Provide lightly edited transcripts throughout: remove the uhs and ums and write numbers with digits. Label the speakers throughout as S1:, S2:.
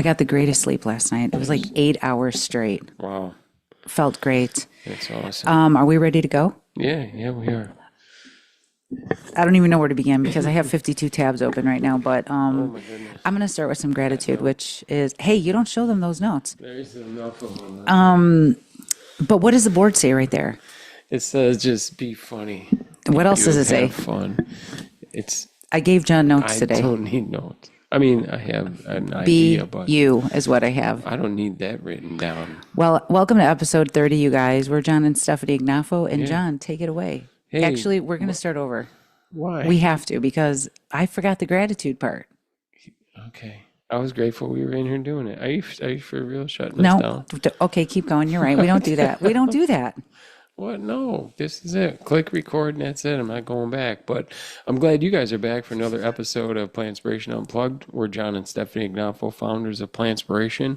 S1: I got the greatest sleep last night. It was like 8 hours straight.
S2: Wow.
S1: Felt great.
S2: That's awesome.
S1: Are we ready to go?
S2: Yeah, we are.
S1: I don't even know where to begin because I have 52 tabs open right now. But
S2: Oh my goodness.
S1: I'm going to start with some gratitude, which is, hey, you don't show them those notes.
S2: There's enough of them.
S1: But what does the board say right there?
S2: It says just be funny.
S1: What else does it say?
S2: Have fun.
S1: I gave John notes today.
S2: I don't need notes. I mean, I have an
S1: Be
S2: idea, but
S1: you is what I have.
S2: I don't need that written down.
S1: Well, welcome to episode 30, you guys. We're John and Stefanie Ignoffo. And
S2: Yeah.
S1: John, take it away.
S2: Hey,
S1: Actually, we're going to start over.
S2: Why?
S1: We have to because I forgot the gratitude part.
S2: Okay. I was grateful we were in here doing it. Are you for real shutting us
S1: No.
S2: down?
S1: Okay, keep going. You're right. We don't do that. We don't do that.
S2: What? No, this is it. Click record and that's it. I'm not going back. But I'm glad you guys are back for another episode of Plantspiration Unplugged. We're John and Stefanie Ignoffo, founders of Plantspiration.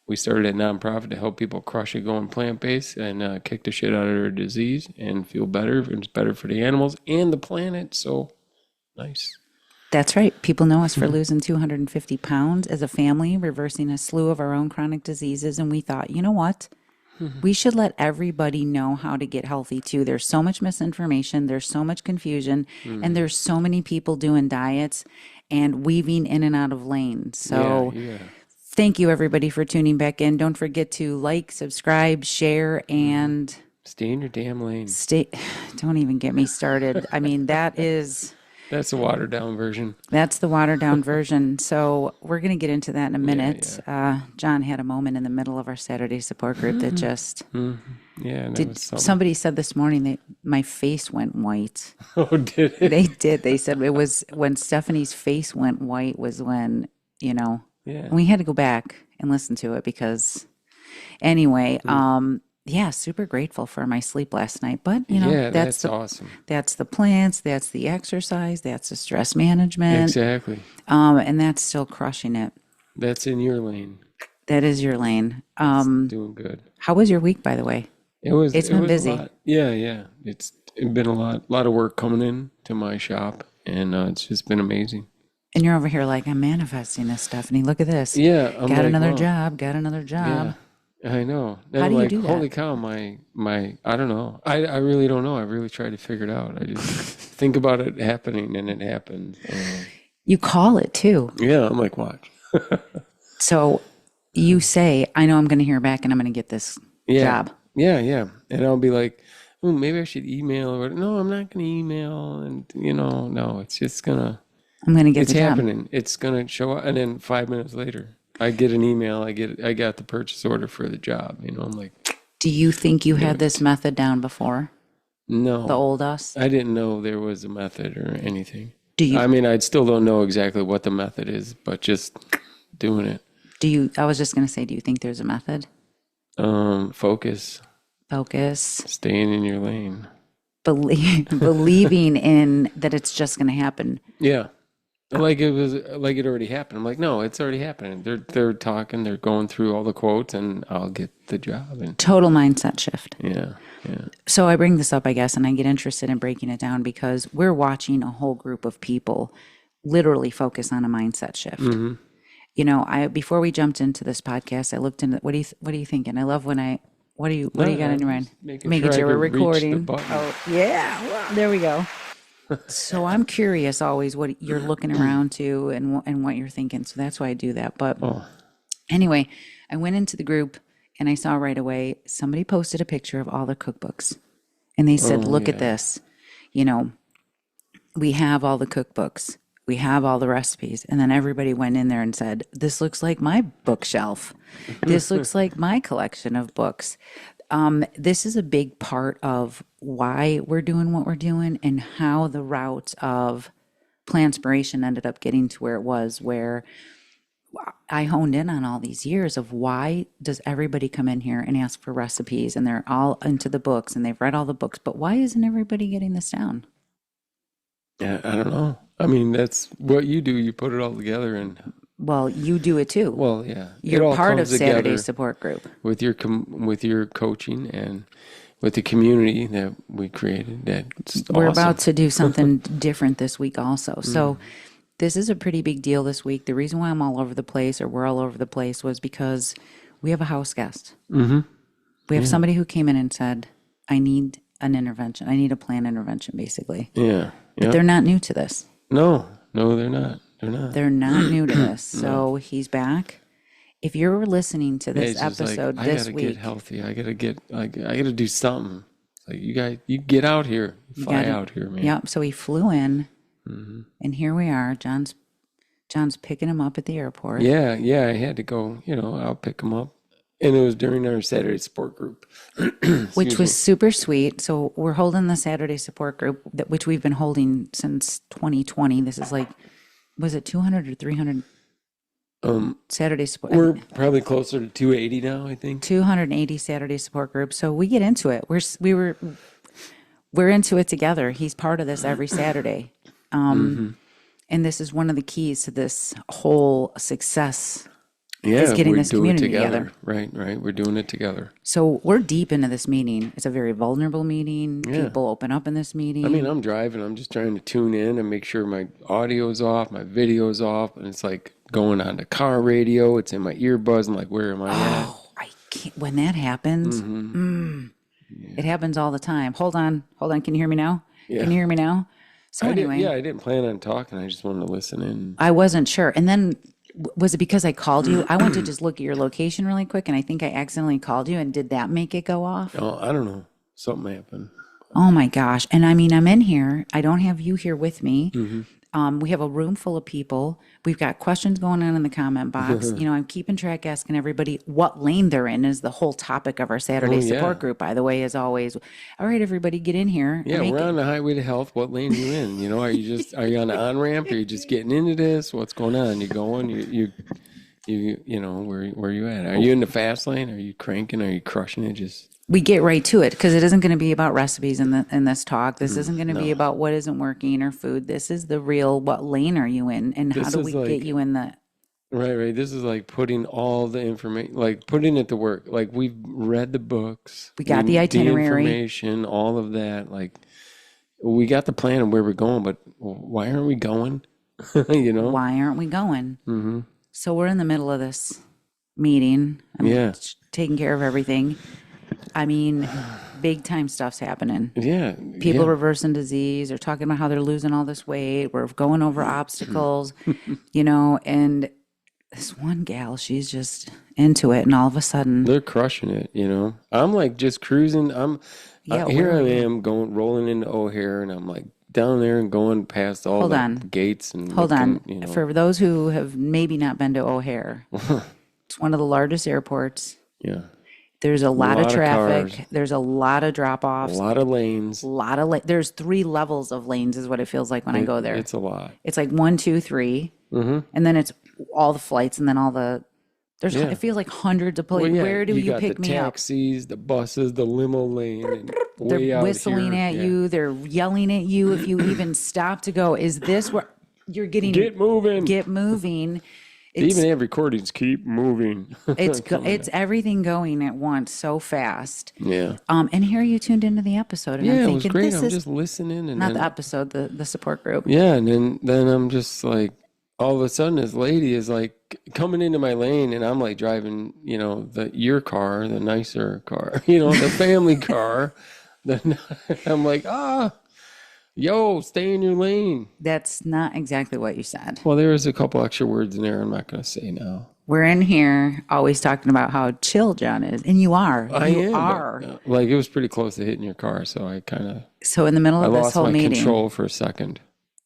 S2: We started a nonprofit to help people crush it going plant-based and kick the shit out of their disease and feel better. It's better for the animals and the planet. So nice.
S1: That's right. People know us for losing 250 pounds as a family, reversing a slew of our own chronic diseases. And we thought, you know what? We should let everybody know how to get healthy too. There's so much misinformation, there's so much confusion, and there's so many people doing diets and weaving in and out of lanes. So
S2: Yeah.
S1: thank you everybody for tuning back in. Don't forget to like, subscribe, share, and
S2: Stay in your damn lane.
S1: don't even get me started. I mean,
S2: That's a watered down version.
S1: that's the watered down version. So we're going to get into that in a minute. John had a moment in the middle of our Saturday support group that just
S2: Yeah, and that was something.
S1: somebody said this morning that my face went white.
S2: Oh, did it?
S1: They did. They said it was when Stephanie's face went white was when,
S2: Yeah.
S1: and we had to go back and listen to it because anyway, yeah, super grateful for my sleep last night. But
S2: Yeah,
S1: that's
S2: that's awesome.
S1: that's the plants, that's the exercise, that's the stress management.
S2: Exactly.
S1: And that's still crushing it.
S2: That's in your lane.
S1: That is your lane.
S2: Doing good.
S1: How was your week, by the way? It's been
S2: was
S1: busy.
S2: A lot. Yeah. It's been a lot of work coming in to my shop, and it's just been amazing.
S1: And you're over here like, I'm manifesting this, Stephanie. Look at this.
S2: Yeah, I'm
S1: got
S2: like,
S1: another
S2: wow.
S1: job. Got another job.
S2: Yeah, I know. And
S1: How
S2: I'm
S1: do you
S2: like,
S1: do that?
S2: holy cow, my I don't know. I really don't know. I really tried to figure it out. I just think about it happening and it happens.
S1: You call it too.
S2: Yeah, I'm like, watch.
S1: So you say, I know I'm going to hear back and I'm going to get this job.
S2: Yeah. And I'll be like, oh, maybe I should email or no, I'm not going to email. And no, it's just gonna.
S1: I'm going to get
S2: It's
S1: the job.
S2: happening. It's gonna show up, and then 5 minutes later, I get an email. I got the purchase order for the job. I'm like,
S1: Do you think you had this method down before?
S2: no,
S1: The old us?
S2: I didn't know there was a method or anything.
S1: Do you?
S2: I mean, I still don't know exactly what the method is, but just doing it.
S1: I was just going to say, do you think there's a method?
S2: Focus,
S1: Focus.
S2: staying in your lane.
S1: Believing in that it's just going to happen.
S2: Yeah. Like it already happened. I'm like, no, it's already happening. They're talking, they're going through all the quotes, and I'll get the job. And
S1: Total mindset shift.
S2: yeah.
S1: So I bring this up, I guess, and I get interested in breaking it down because we're watching a whole group of people literally focus on a mindset shift. Before we jumped into this podcast, I looked into what are you thinking? I love when what do you got in your mind?
S2: Making
S1: sure we're
S2: I could reach the
S1: recording.
S2: button.
S1: Oh yeah, well, there we go. So I'm curious always what you're looking around to and what you're thinking. So that's why I do that. But anyway, I went into the group and I saw right away somebody posted a picture of all their cookbooks. And they said, look at this. We have all the cookbooks. We have all the recipes. And then everybody went in there and said, this looks like my bookshelf. This looks like my collection of books. This is a big part of why we're doing what we're doing and how the route of Plantspiration ended up getting to where it was, where I honed in on all these years of why does everybody come in here and ask for recipes and they're all into the books and they've read all the books, but why isn't everybody getting this down?
S2: Yeah, I don't know. I mean, that's what you do. You put it all together, and
S1: Well, you do it too.
S2: well, yeah, it
S1: You're
S2: all
S1: part of
S2: comes together
S1: Saturday support group.
S2: with your coaching and with the community that we created. That's
S1: We're
S2: awesome.
S1: about to do something different this week also. So This is a pretty big deal this week. The reason why I'm all over the place, or we're all over the place, was because we have a house guest.
S2: Mm-hmm.
S1: We have somebody who came in and said, I need an intervention. I need a planned intervention, basically.
S2: Yeah.
S1: But they're not new to this.
S2: No, they're not. They're not.
S1: They're not new to this. So he's back. If you're listening to this episode
S2: like,
S1: this
S2: I gotta
S1: week,
S2: get healthy. I gotta do something. Like you guys, you get out here, fly out here, man.
S1: Yep. So he flew in, and here we are. John's picking him up at the airport.
S2: Yeah. I had to go. I'll pick him up, and it was during our Saturday support group,
S1: which was super sweet. So we're holding the Saturday support group, which we've been holding since 2020. This is like, was it 200 or 300? Saturday support.
S2: We're probably closer to 280 now, I think.
S1: 280 Saturday support groups. So we get into it. We're into it together. He's part of this every Saturday. And this is one of the keys to this whole success. Is getting this community together.
S2: Right. We're doing it together.
S1: So we're deep into this meeting. It's a very vulnerable meeting. Yeah. People open up in this meeting.
S2: I mean, I'm driving. I'm just trying to tune in and make sure my audio's off, my video's off, and it's like going on the car radio. It's in my earbuds. I'm like, where am I at?
S1: Oh, I can't. When that happens, it happens all the time. Hold on. Can you hear me now? Yeah. Can you hear me now? So anyway.
S2: I didn't plan on talking. I just wanted to listen in.
S1: I wasn't sure. And then, was it because I called you? I went to just look at your location really quick, and I think I accidentally called you. And did that make it go off?
S2: Oh, I don't know. Something happened.
S1: Oh my gosh. And I mean, I'm in here. I don't have you here with me. We have a room full of people. We've got questions going on in the comment box. I'm keeping track, asking everybody what lane they're in is the whole topic of our Saturday support group, by the way, as always. All right, everybody, get in here.
S2: Yeah, we're on the highway to health. What lane are you in? Are you on the on-ramp? Are you just getting into this? What's going on? You going? Where are you at? Are you in the fast lane? Are you cranking? Are you crushing it?
S1: We get right to it, because it isn't going to be about recipes in this talk. This isn't going to be about what isn't working or food. This is the real, what lane are you in, and how do we get you in the...
S2: Right. This is like putting all the information, like putting it to work. Like we've read the books.
S1: We got the itinerary.
S2: The information, all of that. Like we got the plan of where we're going, but why aren't we going?
S1: Why aren't we going? So we're in the middle of this meeting. I'm taking care of everything. I mean, big time stuff's happening.
S2: Yeah.
S1: People reversing disease, or talking about how they're losing all this weight. We're going over obstacles, and this one gal, she's just into it. And all of a sudden,
S2: they're crushing it. I'm like just cruising. Here I am rolling into O'Hare, and I'm like down there and going past all the gates. And
S1: hold on. For those who have maybe not been to O'Hare, it's one of the largest airports.
S2: Yeah.
S1: There's a lot of traffic.
S2: Cars.
S1: There's a lot of drop-offs.
S2: A lot of lanes.
S1: There's 3 levels of lanes is what it feels like when I go there.
S2: It's a lot.
S1: It's like 1, 2, 3. And then it's all the flights, and then all the... It feels like hundreds of places. Where do you pick me up?
S2: You got the taxis, the buses, the limo lane. And
S1: they're whistling at you. They're yelling at you if you even stop to go, is this where you're getting...
S2: Get moving.
S1: Get moving.
S2: They even have recordings. Keep moving.
S1: It's everything going at once so fast.
S2: Yeah.
S1: And here you tuned into the episode, and I'm thinking,
S2: it was great. I'm just listening, and
S1: not the episode, the support group.
S2: Yeah, and then I'm just like, all of a sudden, this lady is like coming into my lane, and I'm like driving, your car, the nicer car, the family car. I'm like, yo, stay in your lane.
S1: That's not exactly what you said.
S2: Well, there was a couple extra words in there I'm not going to say now.
S1: We're in here always talking about how chill John is. And you are. You are.
S2: But, like, it was pretty close to hitting your car, so I kind of...
S1: So in the middle of this whole meeting...
S2: I lost my control for a second.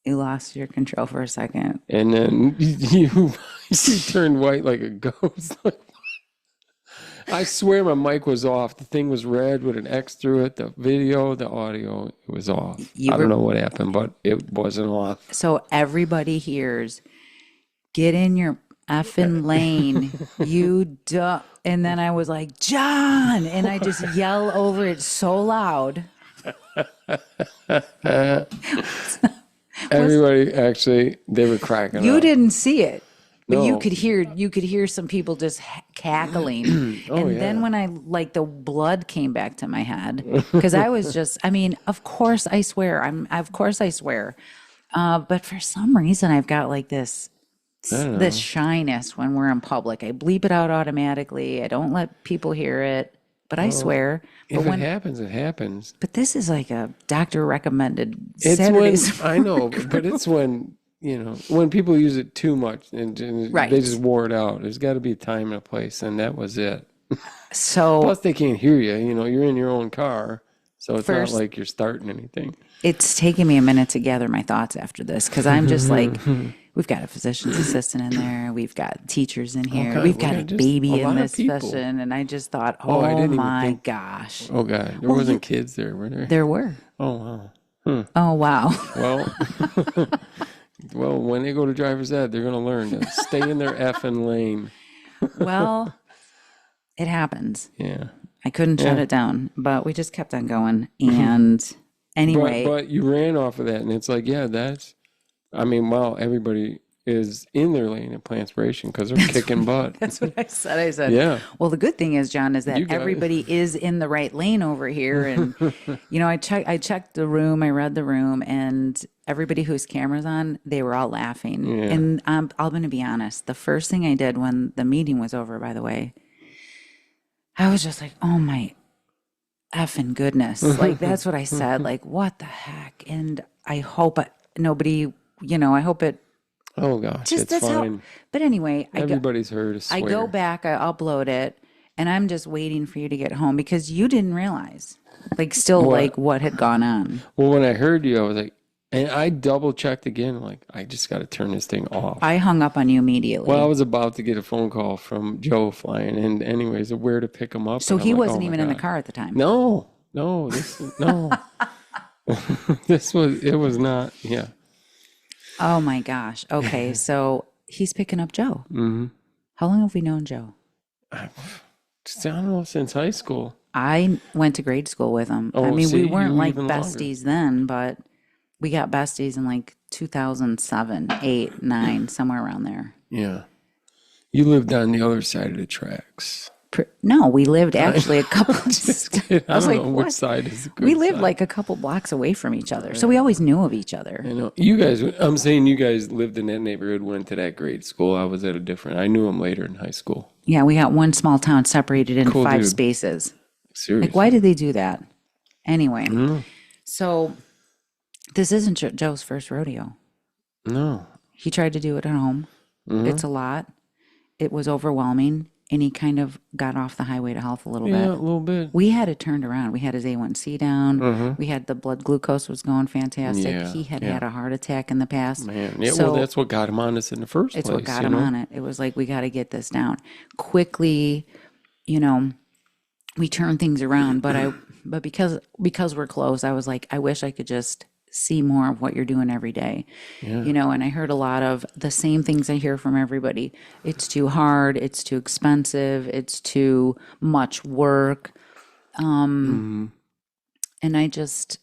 S1: You lost your control for a second.
S2: And then you turned white like a ghost. I swear my mic was off. The thing was red with an X through it. The video, the audio, it was off. I don't know what happened, but it wasn't off.
S1: So everybody hears, get in your effing lane, you duh. And then I was like, John! And I just yell over it so loud.
S2: Everybody, actually, they were cracking up.
S1: You didn't see it. But you could hear some people just cackling. Then when the blood came back to my head, because I was just, of course I swear. But for some reason, I've got like
S2: I don't
S1: this
S2: know.
S1: shyness when we're in public. I bleep it out automatically. I don't let people hear it, but I
S2: Well,
S1: swear. But
S2: if it happens, it happens.
S1: this is like a doctor recommended
S2: It's when,
S1: Saturdays.
S2: I know, but it's when, when people use it too much and they just
S1: Right.
S2: wore it out. There's got to be a time and a place, and that was it.
S1: So
S2: Plus, they can't hear you. You're in your own car, so it's not
S1: first,
S2: like you're starting anything.
S1: it's taken me a minute to gather my thoughts after this because I'm just like, we've got a physician's assistant in there, we've got teachers in here,
S2: Okay,
S1: we've
S2: we
S1: got a
S2: got just a
S1: baby in
S2: lot of
S1: this
S2: people.
S1: session, and I just thought,
S2: Oh, I
S1: oh
S2: didn't even
S1: my
S2: think.
S1: gosh,
S2: Oh God, there
S1: well,
S2: wasn't kids there, were there?
S1: there were.
S2: Oh wow.
S1: Oh wow.
S2: Well, well, when they go to driver's ed, they're gonna learn to stay in their effing lane.
S1: Well, it happens.
S2: Yeah,
S1: I couldn't shut
S2: yeah.
S1: it down, but we just kept on going. And
S2: But
S1: anyway,
S2: but you ran off of that, and it's like, yeah, that's. I mean, wow, everybody is in their lane at Plantspiration because they're kicking butt.
S1: that's what I said. I said,
S2: Yeah,
S1: well, the good thing is, John, is that
S2: you guys.
S1: everybody is in the right lane over here. And, I checked the room, I read the room, and everybody whose camera's on, they were all laughing.
S2: Yeah.
S1: And I'm going to be honest. The first thing I did when the meeting was over, by the way, I was just like, oh my effing goodness. Like, that's what I said. Like, what the heck? And I hope nobody, I hope it
S2: Oh gosh,
S1: just
S2: it's
S1: that's how.
S2: fine.
S1: But anyway,
S2: Everybody's heard a
S1: I go
S2: swear.
S1: back, I upload it, and I'm just waiting for you to get home because you didn't realize, like, still, like,
S2: What?
S1: what had gone on.
S2: Well, when I heard you, I was like, and I double checked again. Like, I just got to turn this thing off.
S1: I hung up on you
S2: Well, I
S1: immediately.
S2: was about to get a phone call from Joe flying in, anyways, of where to pick him up,
S1: So
S2: and I'm
S1: he
S2: like, oh
S1: wasn't
S2: my
S1: even in the
S2: god,
S1: car at the time.
S2: no, no, no, it was not. Yeah,
S1: Oh my gosh. Okay, so he's picking up Joe.
S2: mm-hmm.
S1: How long have we known Joe?
S2: Just, I don't know, since high school.
S1: I went to grade school with him. I
S2: Oh,
S1: mean, we
S2: see,
S1: weren't
S2: you
S1: like
S2: even longer.
S1: besties then, but we got besties in like 2007, 8, 9, somewhere around there.
S2: Yeah, you lived on the other side of the tracks.
S1: No, we lived actually a couple.
S2: Just
S1: I
S2: kidding. I
S1: was
S2: don't
S1: like,
S2: know which
S1: what?
S2: side is the
S1: We
S2: good
S1: lived
S2: side.
S1: like a couple blocks away from each other. So we always knew of each other.
S2: You know, you guys, I'm saying you guys lived in that neighborhood, went to that grade school. I was at a different, I knew him later in high school.
S1: Yeah, we got one small town separated into
S2: Cool
S1: five
S2: dude.
S1: spaces. Like, why
S2: Seriously.
S1: did they do that? Anyway,
S2: No,
S1: so this isn't Joe's first rodeo.
S2: no.
S1: He tried to do it at home. It's a lot. It was overwhelming, and he kind of got off the highway to health a little
S2: Yeah, a
S1: bit.
S2: little bit.
S1: We had it turned around. We had his A1C down. We had the blood glucose was going fantastic.
S2: Yeah,
S1: He had
S2: yeah.
S1: had a heart attack in the past.
S2: Man, yeah,
S1: So
S2: well, that's what got him on this in the first
S1: it's
S2: place,
S1: what got
S2: you
S1: him
S2: know?
S1: on it. It was like, we got to get this down quickly. You know, we turned things around, but because we're close, I was like, I wish I could just see more of what you're doing every day.
S2: Yeah.
S1: And I heard a lot of the same things I hear from everybody. It's too hard, it's too expensive, it's too much work. And I just,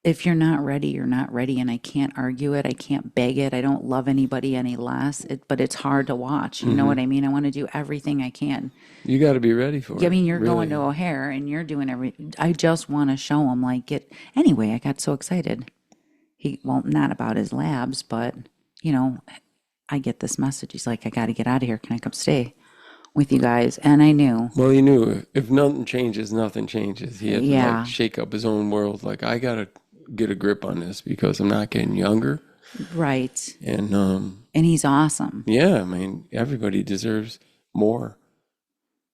S1: if you're not ready, you're not ready. And I can't argue it. I can't beg it. I don't love anybody any less. But it's hard to watch. You know what I mean? I want to do everything I can.
S2: You got to be ready for
S1: I
S2: it.
S1: mean, you're going
S2: really.
S1: to O'Hare and you're doing I just want to show him, like, anyway, I got so excited. Well, not about his labs, but, I get this message. He's like, I got to get out of here. Can I come stay with you guys? And I knew,
S2: Well, he knew if nothing changes, nothing changes. He had to
S1: Yeah.
S2: like shake up his own world. Like, I got to get a grip on this because I'm not getting younger.
S1: right.
S2: And
S1: And he's awesome.
S2: yeah, I mean, everybody deserves more.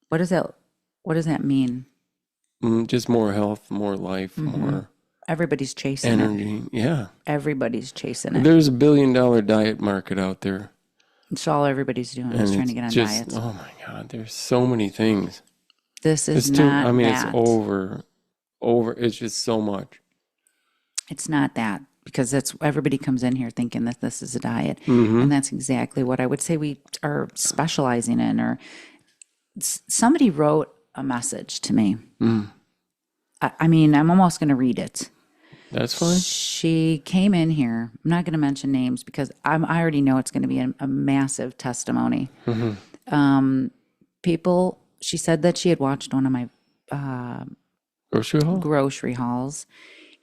S1: What does that mean?
S2: Just more health, more life, more
S1: Everybody's chasing it.
S2: energy. Yeah.
S1: Everybody's chasing it.
S2: There's $1 billion diet market out there.
S1: It's all everybody's doing is
S2: And
S1: trying
S2: it's
S1: to get on
S2: just,
S1: diets.
S2: oh my God, there's so many things.
S1: This is
S2: It's too,
S1: not
S2: I mean,
S1: that.
S2: it's over. It's just so much.
S1: It's not that, because that's everybody comes in here thinking that this is a diet, and that's exactly what I would say we are specializing in. Or somebody wrote a message to me. I mean, I'm almost going to read it.
S2: That's fine.
S1: She came in here. I'm not going to mention names because I already know it's going to be a massive testimony. She said that she had watched one of my
S2: Grocery haul?
S1: grocery hauls,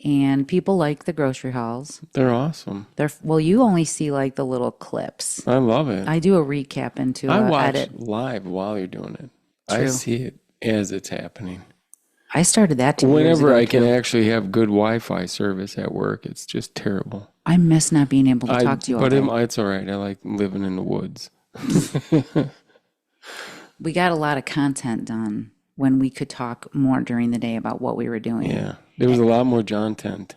S1: And people like the grocery hauls.
S2: They're awesome.
S1: Well, you only see like the little clips.
S2: I love it.
S1: I do a recap into
S2: I
S1: a
S2: watch
S1: edit.
S2: live while you're doing it. I
S1: True.
S2: see it as it's happening.
S1: I started that 2 years
S2: Whenever
S1: ago
S2: I can
S1: too.
S2: actually have good Wi-Fi service at work, it's just terrible.
S1: I miss not being able to talk to you all
S2: But
S1: day.
S2: it's all right. I like living in the woods.
S1: We got a lot of content done when we could talk more during the day about what we were doing.
S2: Yeah. There was a lot more John tent.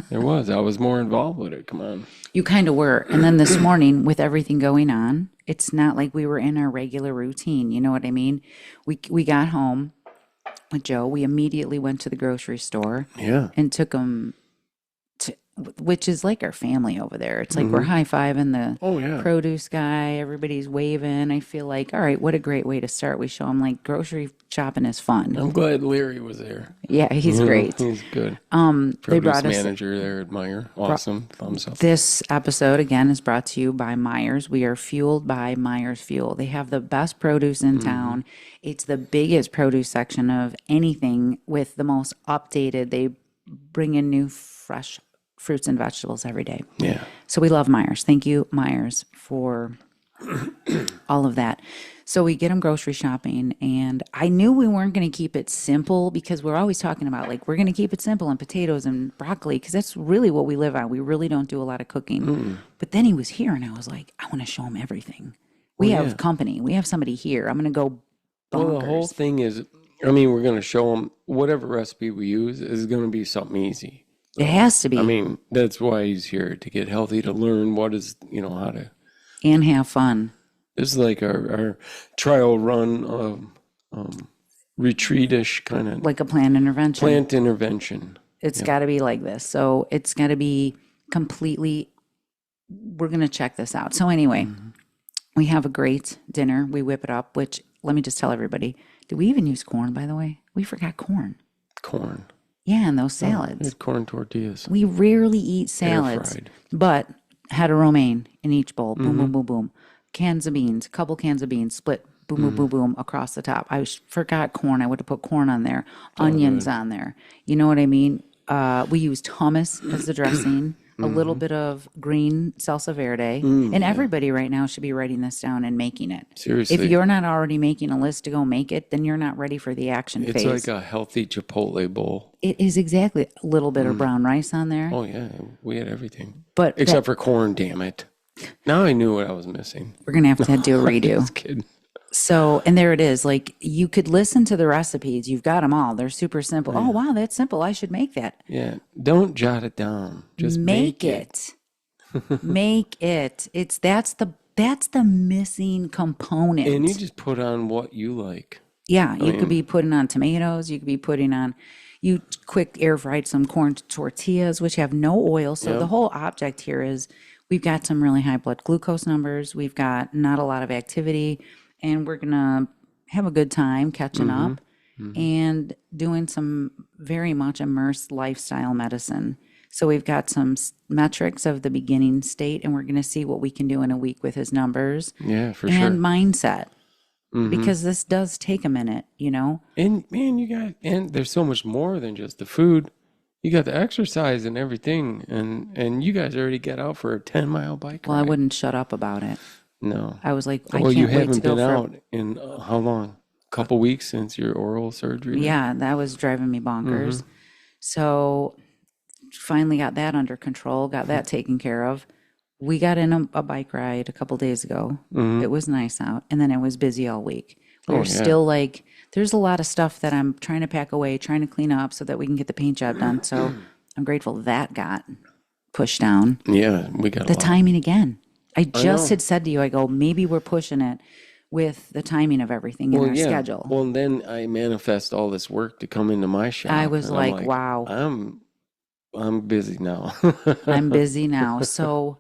S2: There was. I was more involved with it. Come on.
S1: You kind of were. And then this morning, with everything going on, it's not like we were in our regular routine. You know what I mean? We got home with Joe. We immediately went to the grocery store
S2: Yeah.
S1: and took him to, which is like our family over there. It's like we're high-fiving the
S2: Oh, yeah.
S1: produce guy. Everybody's waving. I feel like, all right, what a great way to start. We show him like grocery shopping is fun.
S2: I'm glad Larry was there.
S1: Yeah, he's great.
S2: He's good.
S1: They
S2: Produce
S1: brought us
S2: manager there at Meyer. Awesome. Thumbs up.
S1: This episode, again, is brought to you by Myers. We are fueled by Myers Fuel. They have the best produce in town. It's the biggest produce section of anything with the most updated. They bring in new, fresh fruits and vegetables every day.
S2: Yeah.
S1: So we love Myers. Thank you, Myers, for all of that. So we get them grocery shopping, and I knew we weren't going to keep it simple because we're always talking about like we're going to keep it simple and potatoes and broccoli because that's really what we live on. We really don't do a lot of cooking. But then he was here, and I was like, I want to show him everything. We have company. We have somebody here. I'm going to go bonkers.
S2: Well, the whole thing is, I mean, we're going to show them whatever recipe we use is going to be something easy.
S1: It has to be.
S2: I mean, that's why he's here, to get healthy, to learn what is, how to.
S1: And have fun.
S2: This is like our trial run of retreat-ish kind of
S1: Like a planned intervention.
S2: plant intervention.
S1: It's got to be like this. So it's got to be completely, we're going to check this out. So anyway, we have a great dinner. We whip it up, which let me just tell everybody, did we even use corn, by the way? We forgot corn.
S2: Corn.
S1: Yeah, and those salads.
S2: It's corn tortillas.
S1: We rarely eat salads,
S2: Air-fried.
S1: but had a romaine in each bowl. Boom, boom, boom, boom. Cans of beans, a couple cans of beans, split, boom, boom, boom, boom, across the top. Forgot corn. I would have put corn on there, onions on there. You know what I mean? We used hummus as the dressing, a little bit of green salsa verde. And everybody right now should be writing this down and making it.
S2: Seriously.
S1: If you're not already making a list to go make it, then you're not ready for the action
S2: It's
S1: phase.
S2: like a healthy Chipotle bowl.
S1: It is exactly a little bit of brown rice on there.
S2: Oh, yeah. We had everything.
S1: But
S2: Except for corn, damn it. Now I knew what I was missing.
S1: we're going to have to do a redo.
S2: Just kidding.
S1: So, and there it is. Like you could listen to the recipes. You've got them all. They're super simple. Oh, wow, that's simple. I should make that.
S2: Yeah. Don't jot it down. Just
S1: Make it. Make it. That's the missing component.
S2: And you just put on what you like.
S1: Yeah, you could be putting on tomatoes. You could be putting on, you quick air fried some corn tortillas, which have no oil. So the whole object here is we've got some really high blood glucose numbers. We've got not a lot of activity, and we're going to have a good time catching up and doing some very much immersed lifestyle medicine. So we've got some metrics of the beginning state, and we're going to see what we can do in a week with his numbers
S2: Yeah, for
S1: and
S2: sure.
S1: mindset. Because this does take a minute,
S2: And man, and there's so much more than just the food. You got the exercise and everything, and you guys already get out for a 10-mile bike
S1: Well,
S2: ride.
S1: I wouldn't shut up about it.
S2: No.
S1: I was like, I
S2: Well,
S1: can't
S2: you
S1: wait to
S2: haven't
S1: go
S2: been
S1: for.
S2: out in how long? A couple weeks since your oral surgery?
S1: Yeah, that was driving me bonkers. So finally got that under control, got that taken care of. We got in a bike ride a couple days ago. It was nice out, and then it was busy all week. We're still like, there's a lot of stuff that I'm trying to pack away, trying to clean up so that we can get the paint job done. So I'm grateful that got pushed down.
S2: Yeah, we got
S1: The
S2: a lot.
S1: timing again. I just
S2: know.
S1: had said to you, I go, maybe we're pushing it with the timing of everything in our schedule.
S2: Well, and then I manifest all this work to come into my shop.
S1: I was
S2: and I'm
S1: like, wow.
S2: I'm busy now.
S1: I'm busy now. So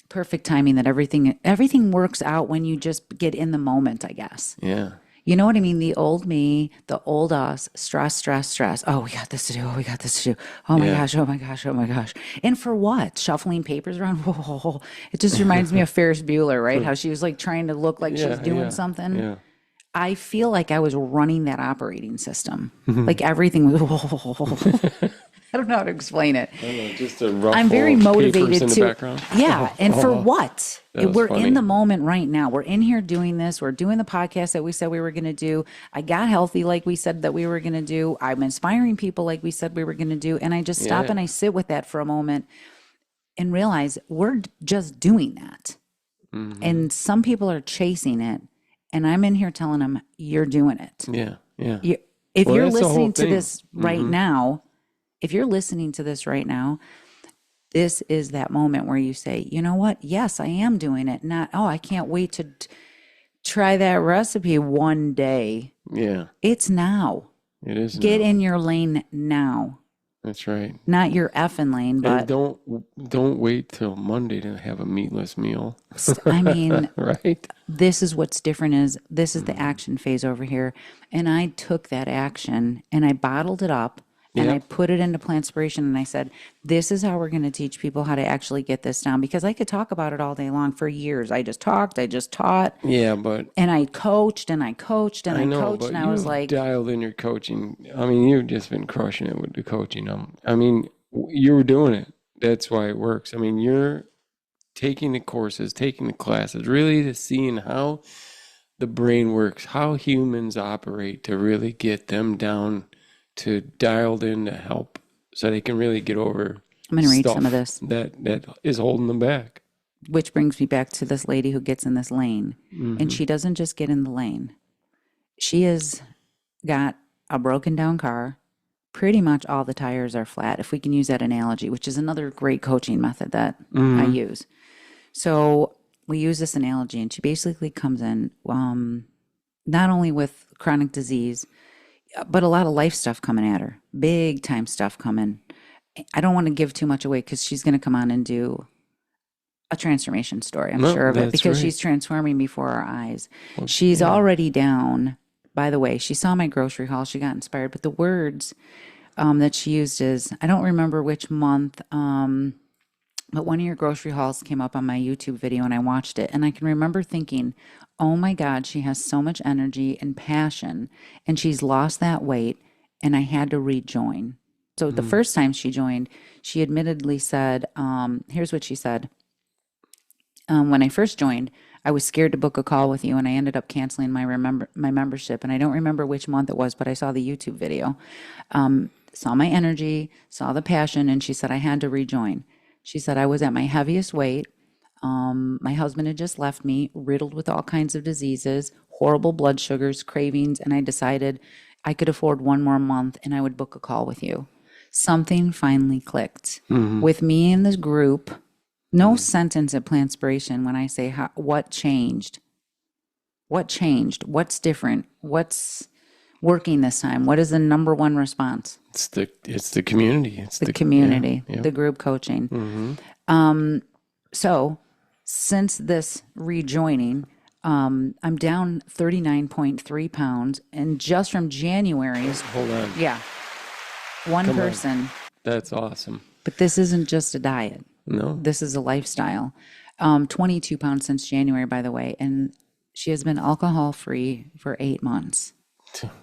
S1: perfect timing that everything works out when you just get in the moment, I guess.
S2: Yeah.
S1: You know what I mean? The old me, the old us, stress, stress, stress. Oh, we got this to do. Oh, we got this to do. Oh my gosh, oh my gosh, oh my gosh. And for what? Shuffling papers around? Whoa. It just reminds me of Ferris Bueller, right? How she was like trying to look like she was doing something.
S2: Yeah.
S1: I feel like I was running that operating system. Like everything was, I don't know how to explain it.
S2: I don't know, just a
S1: I'm very
S2: ruffle of papers
S1: motivated
S2: in the
S1: to,
S2: background.
S1: yeah. And for what?
S2: That was
S1: We're in
S2: funny.
S1: the moment right now. We're in here doing this. We're doing the podcast that we said we were going to do. I got healthy like we said that we were going to do. I'm inspiring people like we said we were going to do. And I just stop
S2: Yeah.
S1: and I sit with that for a moment and realize we're just doing that.
S2: Hmm.
S1: And some people are chasing it. And I'm in here telling them, you're doing it.
S2: Yeah. Yeah.
S1: You, if
S2: Well,
S1: you're
S2: that's the whole
S1: listening to
S2: thing.
S1: this right now, if you're listening to this right now, this is that moment where you say, you know what? Yes, I am doing it. Not, oh, I can't wait to try that recipe one day.
S2: Yeah.
S1: It's now.
S2: It is
S1: Get
S2: now.
S1: in your lane now.
S2: That's right.
S1: Not your effing lane,
S2: And
S1: but
S2: don't wait till Monday to have a meatless meal.
S1: I mean,
S2: Right?
S1: this is what's different is this is the action phase over here. And I took that action and I bottled it up and I
S2: Yep.
S1: put it into Plantspiration and I said, this is how we're going to teach people how to actually get this down because I could talk about it all day long for years. I just talked, I just taught,
S2: Yeah, but
S1: and I coached and I coached and
S2: I
S1: I
S2: know,
S1: coached
S2: but
S1: and I was
S2: you've
S1: like,
S2: dialed in your coaching. I mean, you've just been crushing it with the coaching. I mean, you were doing it. That's why it works. I mean, you're taking the courses, taking the classes, really to seeing how the brain works, how humans operate to really get them down to dialed in to help so they can really get over
S1: I'm going to read some of
S2: stuff
S1: this,
S2: that is holding them back.
S1: which brings me back to this lady who gets in this lane. And she doesn't just get in the lane. She has got a broken down car. Pretty much all the tires are flat, if we can use that analogy, which is another great coaching method that I use. So we use this analogy, and she basically comes in not only with chronic disease, but a lot of life stuff coming at her, big time stuff coming. I don't want to give too much away because she's going to come on and do a transformation story, I'm
S2: No,
S1: sure of it,
S2: that's
S1: because
S2: right.
S1: she's transforming before our eyes. She's already down. By the way, she saw my grocery haul. She got inspired, but the words that she used is, I don't remember which month, but one of your grocery hauls came up on my YouTube video and I watched it. And I can remember thinking, oh my God, she has so much energy and passion and she's lost that weight. And I had to rejoin. So the first time she joined, she admittedly said, here's what she said. When I first joined, I was scared to book a call with you, and I ended up canceling my membership. And I don't remember which month it was, but I saw the YouTube video, saw my energy, saw the passion, and she said I had to rejoin. She said I was at my heaviest weight. My husband had just left me, riddled with all kinds of diseases, horrible blood sugars, cravings, and I decided I could afford one more month, and I would book a call with you. Something finally clicked with me in this group. No sentence at Plantspiration when I say what changed. What changed? What's different? What's working this time? What is the number one response?
S2: It's the community. It's
S1: The community,
S2: yeah.
S1: the group coaching. So since this rejoining, I'm down 39.3 pounds. And just from January's,
S2: Hold on.
S1: yeah, one
S2: Come on.
S1: person.
S2: That's awesome.
S1: But this isn't just a diet.
S2: No.
S1: This is a lifestyle. 22 pounds since January, by the way. And she has been alcohol free for 8 months.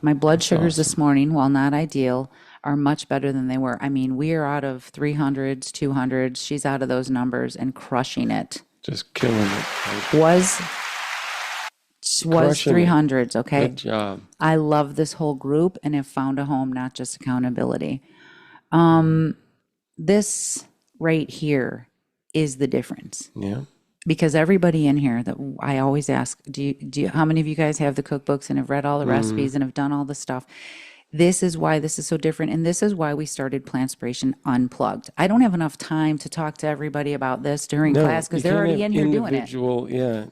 S1: My blood sugars this morning, while not ideal, are much better than they were. I mean, we are out of 300s, 200s. She's out of those numbers and crushing it.
S2: Just killing it.
S1: Was
S2: Crushing it.
S1: 300s, okay?
S2: Good job.
S1: I love this whole group and have found a home, not just accountability. This right here is the difference.
S2: Yeah.
S1: Because everybody in here that I always ask, how many of you guys have the cookbooks and have read all the recipes and have done all the stuff? This is why this is so different. And this is why we started Plantspiration Unplugged. I don't have enough time to talk to everybody about this during class because they're already in here doing it.
S2: Yeah.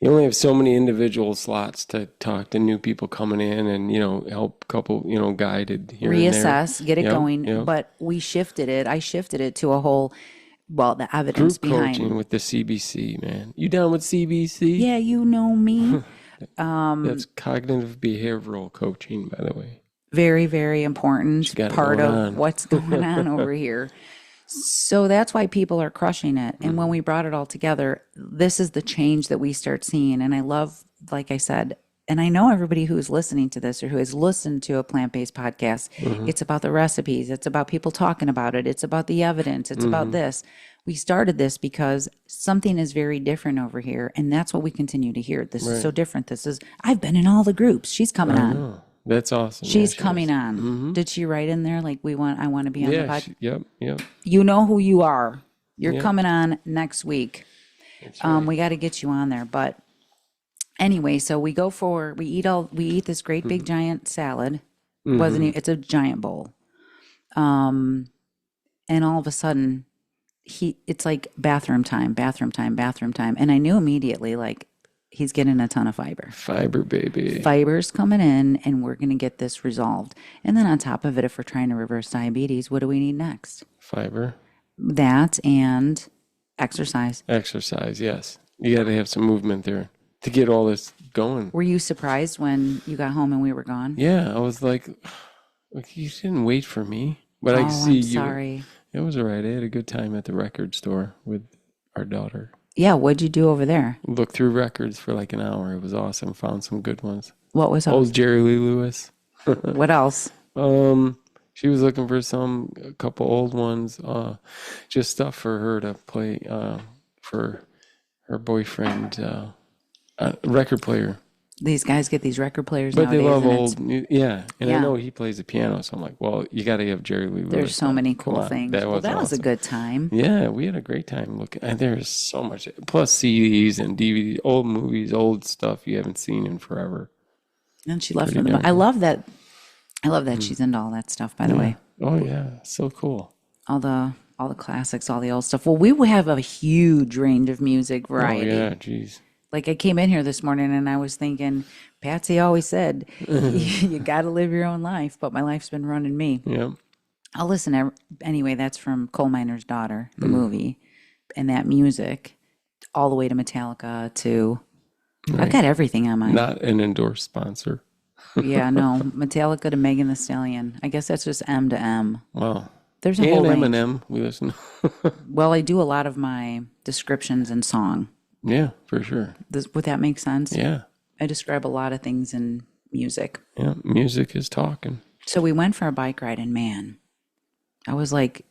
S2: You only have so many individual slots to talk to new people coming in and, help a couple, guided here and there.
S1: Reassess, get it
S2: Yep,
S1: going.
S2: yep.
S1: But we shifted it. I shifted it to a whole, the evidence
S2: Group
S1: behind.
S2: coaching with the CBC, man. You down with CBC?
S1: Yeah, you know me.
S2: That's cognitive behavioral coaching, by the way.
S1: Very, very important
S2: got it
S1: part
S2: going
S1: of
S2: on.
S1: what's going on over here. So that's why people are crushing it. And when we brought it all together, this is the change that we start seeing. And I love, like I said, and I know everybody who's listening to this or who has listened to a plant-based podcast, it's about the recipes, it's about people talking about it, it's about the evidence, it's about this. We started this because something is very different over here, and that's what we continue to hear. This is so different. This is, I've been in all the groups. She's coming on.
S2: Oh, that's awesome.
S1: She's
S2: Yeah, she
S1: coming
S2: is.
S1: on. Did she write in there like I want to be on the
S2: Yeah,
S1: podcast?
S2: yep.
S1: You know who you are. You're
S2: Yeah.
S1: coming on next week. We got to get you on there. But anyway, so we eat this great big giant salad. It's a giant bowl. And all of a sudden it's like bathroom time. And I knew immediately, like, he's getting a ton of fiber.
S2: Fiber, baby.
S1: Fiber's coming in, and we're going to get this resolved. And then on top of it, if we're trying to reverse diabetes, what do we need next?
S2: Fiber.
S1: That and exercise.
S2: Exercise, yes. You got to have some movement there to get all this going.
S1: Were you surprised when you got home and we were gone?
S2: Yeah, I was like, you didn't wait for me. But I see
S1: I'm
S2: you.
S1: sorry.
S2: It was all right. I had a good time at the record store with our daughter.
S1: Yeah, what'd you do over there?
S2: Looked through records for like an hour. It was awesome. Found some good ones.
S1: What was
S2: Old Jerry Lee Lewis.
S1: What else?
S2: She was looking for a couple old ones, just stuff for her to play for her boyfriend, record player.
S1: These guys get these record players
S2: But they
S1: nowadays,
S2: love
S1: and
S2: old, yeah. And I
S1: Yeah.
S2: know he plays the piano, so I'm like, well, you got to have Jerry Lee Lewis.
S1: there's so many
S2: Come
S1: cool
S2: on.
S1: things.
S2: That was
S1: that was a
S2: awesome.
S1: good time.
S2: Yeah, we had a great time looking. And there's so much, plus CDs and DVDs, old movies, old stuff you haven't seen in forever.
S1: And she left
S2: Pretty
S1: for the.
S2: darn
S1: I love that. She's into all that stuff. By the way,
S2: Oh yeah, so cool.
S1: all the classics, all the old stuff. Well, we have a huge range of music variety.
S2: Oh yeah, geez.
S1: Like, I came in here this morning and I was thinking, Patsy always said, you got to live your own life, but my life's been running me.
S2: Yeah.
S1: I'll listen. Anyway, that's from Coal Miner's Daughter, the movie, and that music, all the way to Metallica to, I've got everything on mine.
S2: Not an endorsed sponsor.
S1: Yeah, no, Metallica to Megan Thee Stallion. I guess that's just M to M.
S2: Wow.
S1: There's a
S2: And
S1: whole range.
S2: Eminem, we listen.
S1: Well, I do a lot of my descriptions in song.
S2: Yeah, for sure.
S1: Would that make sense?
S2: Yeah.
S1: I describe a lot of things in music.
S2: Yeah. Music is talking.
S1: So we went for a bike ride, and man, I was like,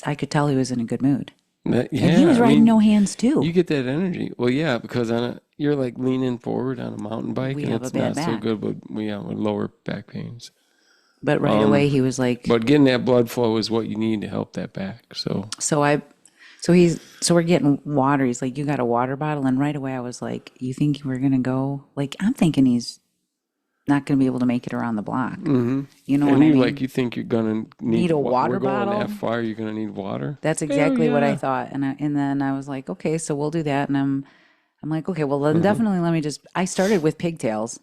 S1: I could tell he was in a good mood.
S2: Yeah,
S1: And he was
S2: I
S1: riding
S2: mean,
S1: no hands too.
S2: you get that energy. Well, yeah, because you're like leaning forward on a mountain bike,
S1: We
S2: and
S1: have a
S2: it's
S1: bad
S2: not so
S1: back.
S2: good with lower back pains.
S1: But right away he was like,
S2: But getting that blood flow is what you need to help that back. So
S1: so we're getting water. He's like, you got a water bottle? And right away I was like, you think we're going to go? Like, I'm thinking he's not going to be able to make it around the block. Mm-hmm. You know
S2: and
S1: what I
S2: you
S1: mean?
S2: like you think you're gonna
S1: Need a water
S2: we're going
S1: bottle?
S2: that far, you're gonna need water.
S1: That's exactly what I
S2: yeah.
S1: thought. And then I was like, okay, so we'll do that. And I'm like, okay, well
S2: Mm-hmm.
S1: then definitely let me I started with pigtails,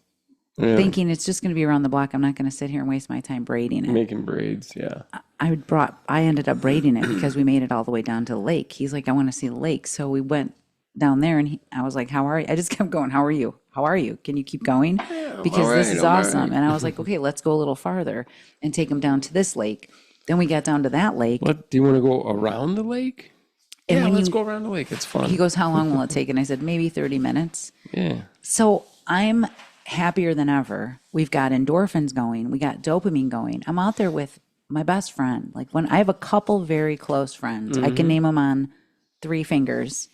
S2: Yeah.
S1: thinking it's just going to be around the block. I'm not going to sit here and waste my time braiding it.
S2: Making braids, yeah.
S1: I ended up braiding it because we made it all the way down to the lake. He's like, I want to see the lake. So we went down there, and I was like, how are you? I just kept going, how are you? How are you? Can you keep going? Because
S2: all
S1: this
S2: right,
S1: is
S2: I'm all
S1: awesome.
S2: right.
S1: And I was like, okay, let's go a little farther and take him down to this lake. Then we got down to that lake.
S2: What do you want to go around the lake?
S1: And
S2: yeah,
S1: when
S2: let's
S1: you-
S2: go around the lake. It's fun.
S1: He goes, how long will it take? And I said, maybe 30 minutes.
S2: yeah.
S1: So I'm happier than ever. We've got endorphins going. We got dopamine going. I'm out there with my best friend. Like, when I have a couple very close friends, I can name them on 3 fingers.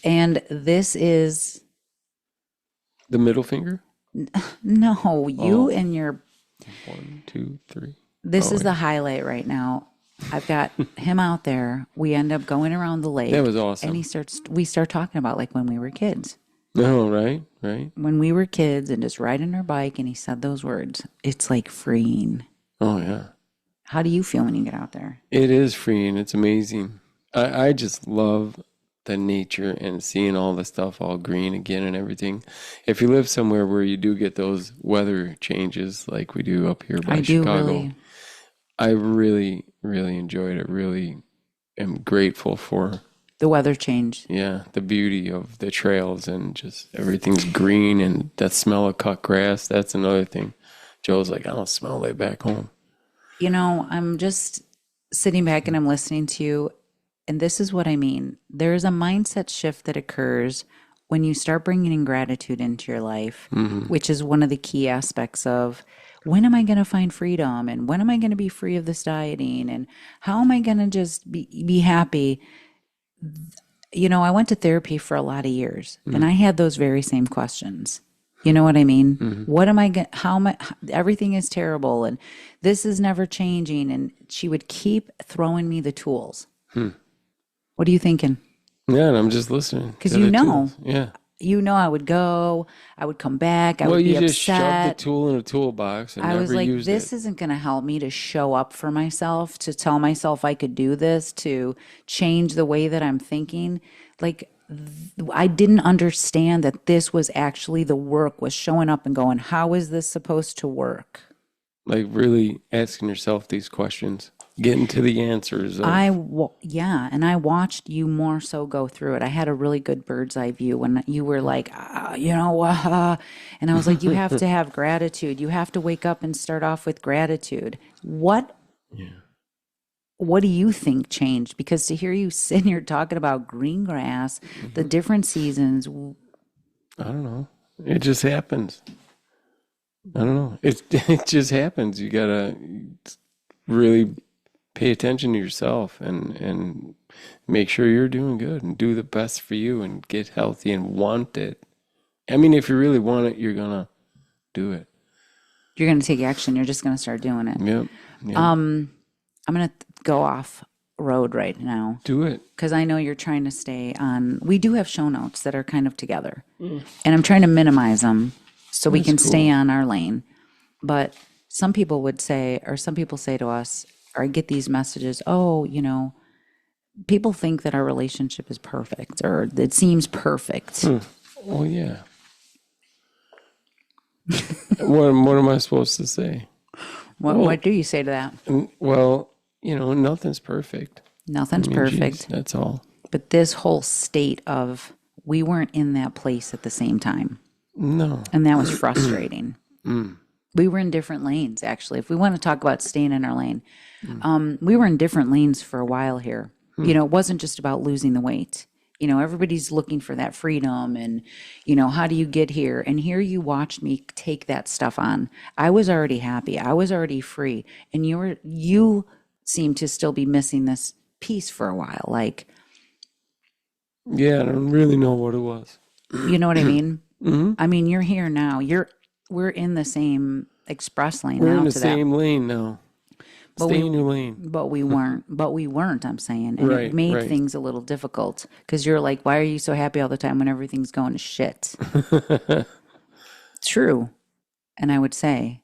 S1: And this is,
S2: The middle finger?
S1: no, you and your,
S2: 1, 2, 3.
S1: this is the highlight right now. I've got him out there. We end up going around the lake.
S2: That was awesome.
S1: And we start talking about like when we were kids.
S2: No, right, right.
S1: When we were kids and just riding our bike, and he said those words. It's like freeing.
S2: Oh yeah.
S1: How do you feel when you get out there?
S2: It is freeing. It's amazing. I just love the nature and seeing all the stuff all green again and everything. If you live somewhere where you do get those weather changes like we do up here by
S1: I do
S2: Chicago,
S1: really.
S2: I really, really enjoyed it. Really am grateful for,
S1: The weather change.
S2: yeah, the beauty of the trails and just everything's green and that smell of cut grass. That's another thing. Joe's like, I don't smell that back home.
S1: You know, I'm just sitting back and I'm listening to you, and this is what I mean. There's a mindset shift that occurs when you start bringing in gratitude into your life, which is one of the key aspects of when am I going to find freedom and when am I going to be free of this dieting and how am I going to just be happy? You know, I went to therapy for a lot of years and I had those very same questions. You know what I mean? What am I going how am I, everything is terrible and this is never changing. And she would keep throwing me the tools. What are you thinking?
S2: Yeah, and I'm just listening.
S1: Because
S2: to
S1: you
S2: the
S1: know,
S2: tools. Yeah.
S1: you know, I would go, I would come back, I
S2: Well,
S1: would
S2: you
S1: be
S2: just shoved the
S1: upset.
S2: tool in a toolbox and
S1: I was
S2: never
S1: like,
S2: used
S1: this
S2: it.
S1: isn't going to help me to show up for myself, to tell myself I could do this, to change the way that I'm thinking. Like, I didn't understand that this was actually the work was showing up and going, how is this supposed to work?
S2: Like really asking yourself these questions, getting to the answers of.
S1: Yeah, and I watched you more so go through it. I had a really good bird's eye view when you were like, and I was like, you have to have gratitude. You have to wake up and start off with gratitude. What do you think changed? Because to hear you sitting here talking about green grass, the different seasons,
S2: I don't know. It just happens. I don't know. It just happens. You gotta really pay attention to yourself and make sure you're doing good and do the best for you and get healthy and want it. I mean, if you really want it, you're gonna do it.
S1: you're going to take action. You're just going to start doing it.
S2: Yep. Yep.
S1: I'm going to go off road right now
S2: Do it.
S1: because I know you're trying to stay on. We do have show notes that are kind of together, and I'm trying to minimize them so we can stay on our lane. But some people would say, or some people say to us, or I get these messages, oh, you know, people think that our relationship is perfect or it seems perfect.
S2: Oh yeah. What am I supposed to say?
S1: What do you say to that?
S2: Well, nothing's perfect.
S1: Nothing's
S2: I mean,
S1: perfect.
S2: geez, that's all.
S1: But this whole state of we weren't in that place at the same time.
S2: No.
S1: And that was frustrating. We were in different lanes, actually. If we want to talk about staying in our lane, we were in different lanes for a while here. You know, it wasn't just about losing the weight. You know, everybody's looking for that freedom and, you know, how do you get here? And here you watched me take that stuff on. I was already happy. I was already free. And you seem to still be missing this piece for a while. Like,
S2: Yeah, I don't really know what it was.
S1: you know what I mean? I mean, you're here now. We're in the same express lane
S2: We're
S1: now
S2: in the
S1: to
S2: same
S1: that.
S2: lane now.
S1: But
S2: Stay
S1: we-
S2: in your lane.
S1: But we weren't. I'm saying. And
S2: Right,
S1: it made
S2: right.
S1: things a little difficult because you're like, why are you so happy all the time when everything's going to shit? True. And I would say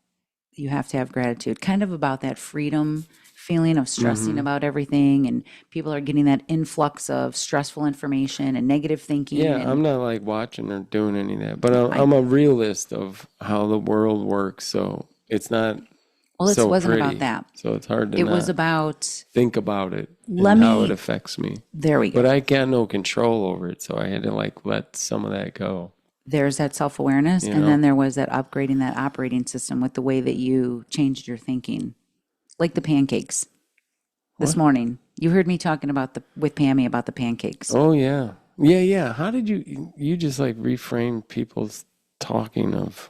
S1: you have to have gratitude, kind of about that freedom feeling of stressing about everything. And people are getting that influx of stressful information and negative thinking.
S2: Yeah,
S1: and
S2: I'm not like watching or doing any of that, but I'm a realist of how the world works. So it's not
S1: well, it
S2: so
S1: wasn't
S2: pretty.
S1: about that.
S2: So it's hard to
S1: It
S2: not
S1: was about,
S2: think about it
S1: Let
S2: and how
S1: me-
S2: it affects me.
S1: there we go.
S2: But I got no control over it, so I had to like let some of that go.
S1: There's that self-awareness. And
S2: know?
S1: then there was that upgrading that operating system with the way that you changed your thinking. Like the pancakes. This morning, you heard me talking about with Pammy about the pancakes.
S2: Oh yeah. Yeah. How did you just like reframe people's talking of